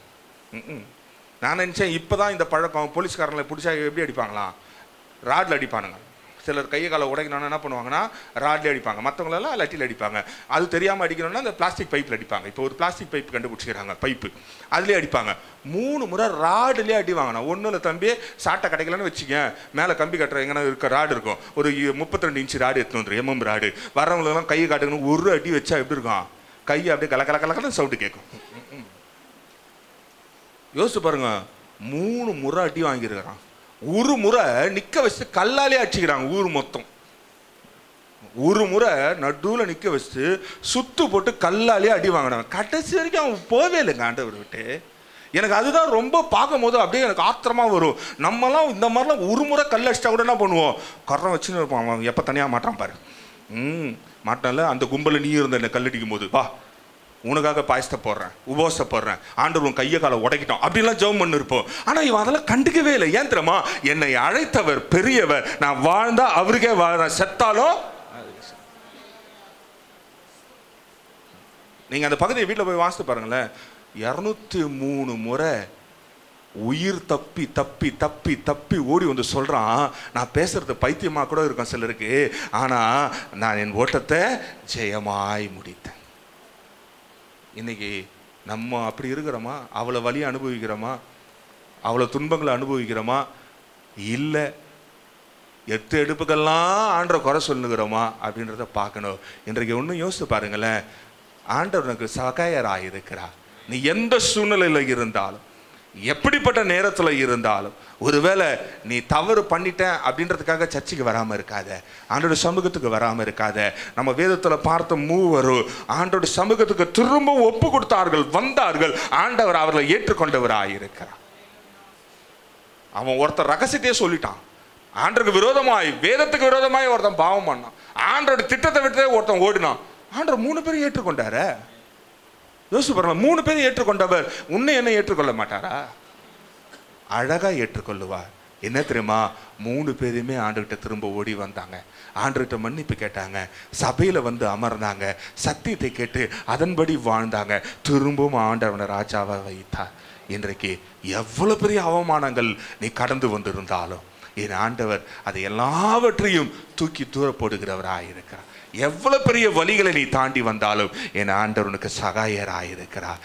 நான் நினச்சேன் இப்போதான் இந்த பழக்கம், போலீஸ்காரங்களை பிடிச்சா எப்படி அடிப்பாங்களா? ராடில் அடிப்பானுங்க. சிலர் கையை காலை உடைக்கணும்னா என்ன பண்ணுவாங்கன்னா ராட்லேயே அடிப்பாங்க, மற்றவங்களெல்லாம் லட்டியில் அடிப்பாங்க. அது தெரியாமல் அடிக்கணும்னா அந்த பிளாஸ்டிக் பைப்பில் அடிப்பாங்க. இப்போ ஒரு பிளாஸ்டிக் பைப் கண்டுபிடிச்சிக்கிறாங்க, பைப்பு, அதுலேயே அடிப்பாங்க. 3 முறை ராடுலேயே அடி வாங்கினா. ஒன்றும் இல்லை தம்பி, சாட்டை கிடைக்கலன்னு வச்சுக்க, மேலே கம்பி கட்டுற எங்கன்னா இருக்க ராடு இருக்கும், ஒரு 32 இன்ச்சு ராடு எடுத்துன்னு வந்துடும், MM ராடு. வரவங்களுக்கெல்லாம் கையை காட்டுக்கணும், ஒரு அடி வச்சா எப்படி இருக்கும்? கையை அப்படியே கலக்கலன்னு சவுண்டு கேட்கும். யோசிச்சு பாருங்க, 3 முறை அடி வாங்கியிருக்கிறான். 1 முறை நிற்க வச்சு கல்லாலே அடிச்சுக்கிறாங்க ஊர் மொத்தம். ஒரு முறை நடுவில் நிற்க வச்சு சுத்து போட்டு கல்லாலே அடி வாங்கினவன் கடைசி வரைக்கும் அவன் போவே இல்லைங்க ஆண்டவர் விட்டு. எனக்கு அதுதான் ரொம்ப பார்க்கும் போது அப்படியே எனக்கு ஆத்திரமாக வரும். நம்மலாம் இந்த மாதிரிலாம் ஒரு முறை கல் அடிச்சிட்டா கூட என்ன பண்ணுவோம், கரம் வச்சுன்னு இருப்போம். அவன் எப்போ தனியாக மாட்டான் பாரு. மாட்டான்ல, அந்த கும்பலில் நீ இருந்த என்ன கல்லடிக்கும் போது, வா உனக்காக பாயசத்தை போடுறேன், உபவாசத்தை போடுறேன், ஆண்டவர் உன் கையை காலை உடைக்கிட்டோம் அப்படிலாம் ஜெபம் பண்ணி இருப்போம். ஆனால் இவன் அதெல்லாம் கண்டுக்கவே இல்லை. ஏன் தெரியுமா, என்னை அழைத்தவர் பெரியவர், நான் வாழ்ந்தா அவருக்கே வாழ்றேன், செத்தாலும். நீங்கள் அந்த பகுதியை வீட்டில் போய் வாசித்து பாருங்களேன். 203 முறை உயிர் தப்பி தப்பி தப்பி தப்பி ஓடி வந்து சொல்கிறான், நான் பேசுறது பைத்தியமாக கூட இருக்கும் சிலருக்கு, ஆனால் நான் என் ஓட்டத்தை ஜெயமாய் முடித்தேன். இன்னைக்கு நம்ம அப்படி இருக்கிறோமா? அவ்வளோ வலியை அனுபவிக்கிறோமா? அவ்வளோ துன்பங்களை அனுபவிக்கிறோமா? இல்லை, 8 எடுப்புக்கெல்லாம் ஆண்டரை குறை சொல்லுகிறோமா அப்படின்றத பார்க்கணும். இன்றைக்கு ஒன்றும் யோசித்து பாருங்களேன். ஆண்டவர் உனக்கு சகாயராக இருக்கிறார். நீ எந்த சூழ்நிலையில் இருந்தாலும், எப்படிப்பட்ட நேரத்தில் இருந்தாலும், ஒருவேளை நீ தவறு பண்ணிட்ட அப்படின்றதுக்காக சர்ச்சைக்கு வராமல் இருக்காத, ஆண்டோட சமூகத்துக்கு வராமல் இருக்காத. நம்ம வேதத்தில் பார்த்த மூவரும் ஆண்டோட சமூகத்துக்கு திரும்ப ஒப்பு கொடுத்தார்கள், வந்தார்கள். ஆண்டவர் அவர்களை ஏற்றுக்கொண்டவராக இருக்கிறார். அவன் ஒருத்தர் ரகசியத்தையே சொல்லிட்டான். ஆண்டருக்கு விரோதமாய், வேதத்துக்கு விரோதமாய் ஒருத்தன் பாவம் பண்ணான். ஆண்டோட திட்டத்தை விட்டு ஒருத்தன் ஓடினான். ஆண்டவர் 3 பேரும் ஏற்றுக்கொண்டார. யோசிச்சு பாருங்க, 3 பேரும் ஏற்றுக்கொண்டவர் உன்னை என்ன ஏற்றுக்கொள்ள மாட்டாரா? அழகா ஏற்றுக்கொள்ளுவார். என்ன தெரியுமா, 3 பேருமே ஆண்டுகிட்ட திரும்ப ஓடி வந்தாங்க, ஆண்டுகிட்ட மன்னிப்பு கேட்டாங்க, சபையில் வந்து அமர்ந்தாங்க, சத்தியத்தை கேட்டு அதன்படி வாழ்ந்தாங்க. திரும்பவும் ஆண்டவனை ராஜாவை வைத்தார். இன்றைக்கு எவ்வளவு பெரிய அவமானங்கள் நீ கடந்து வந்திருந்தாலும் என் ஆண்டவர் அதை எல்லாவற்றையும் தூக்கி தூர போடுகிறவராக இருக்கிறார். எவ்வளவு பெரிய வழிகளை நீ தாண்டி வந்தாலும் என் ஆண்டவர் உனக்கு சகாயராக இருக்கிறார்.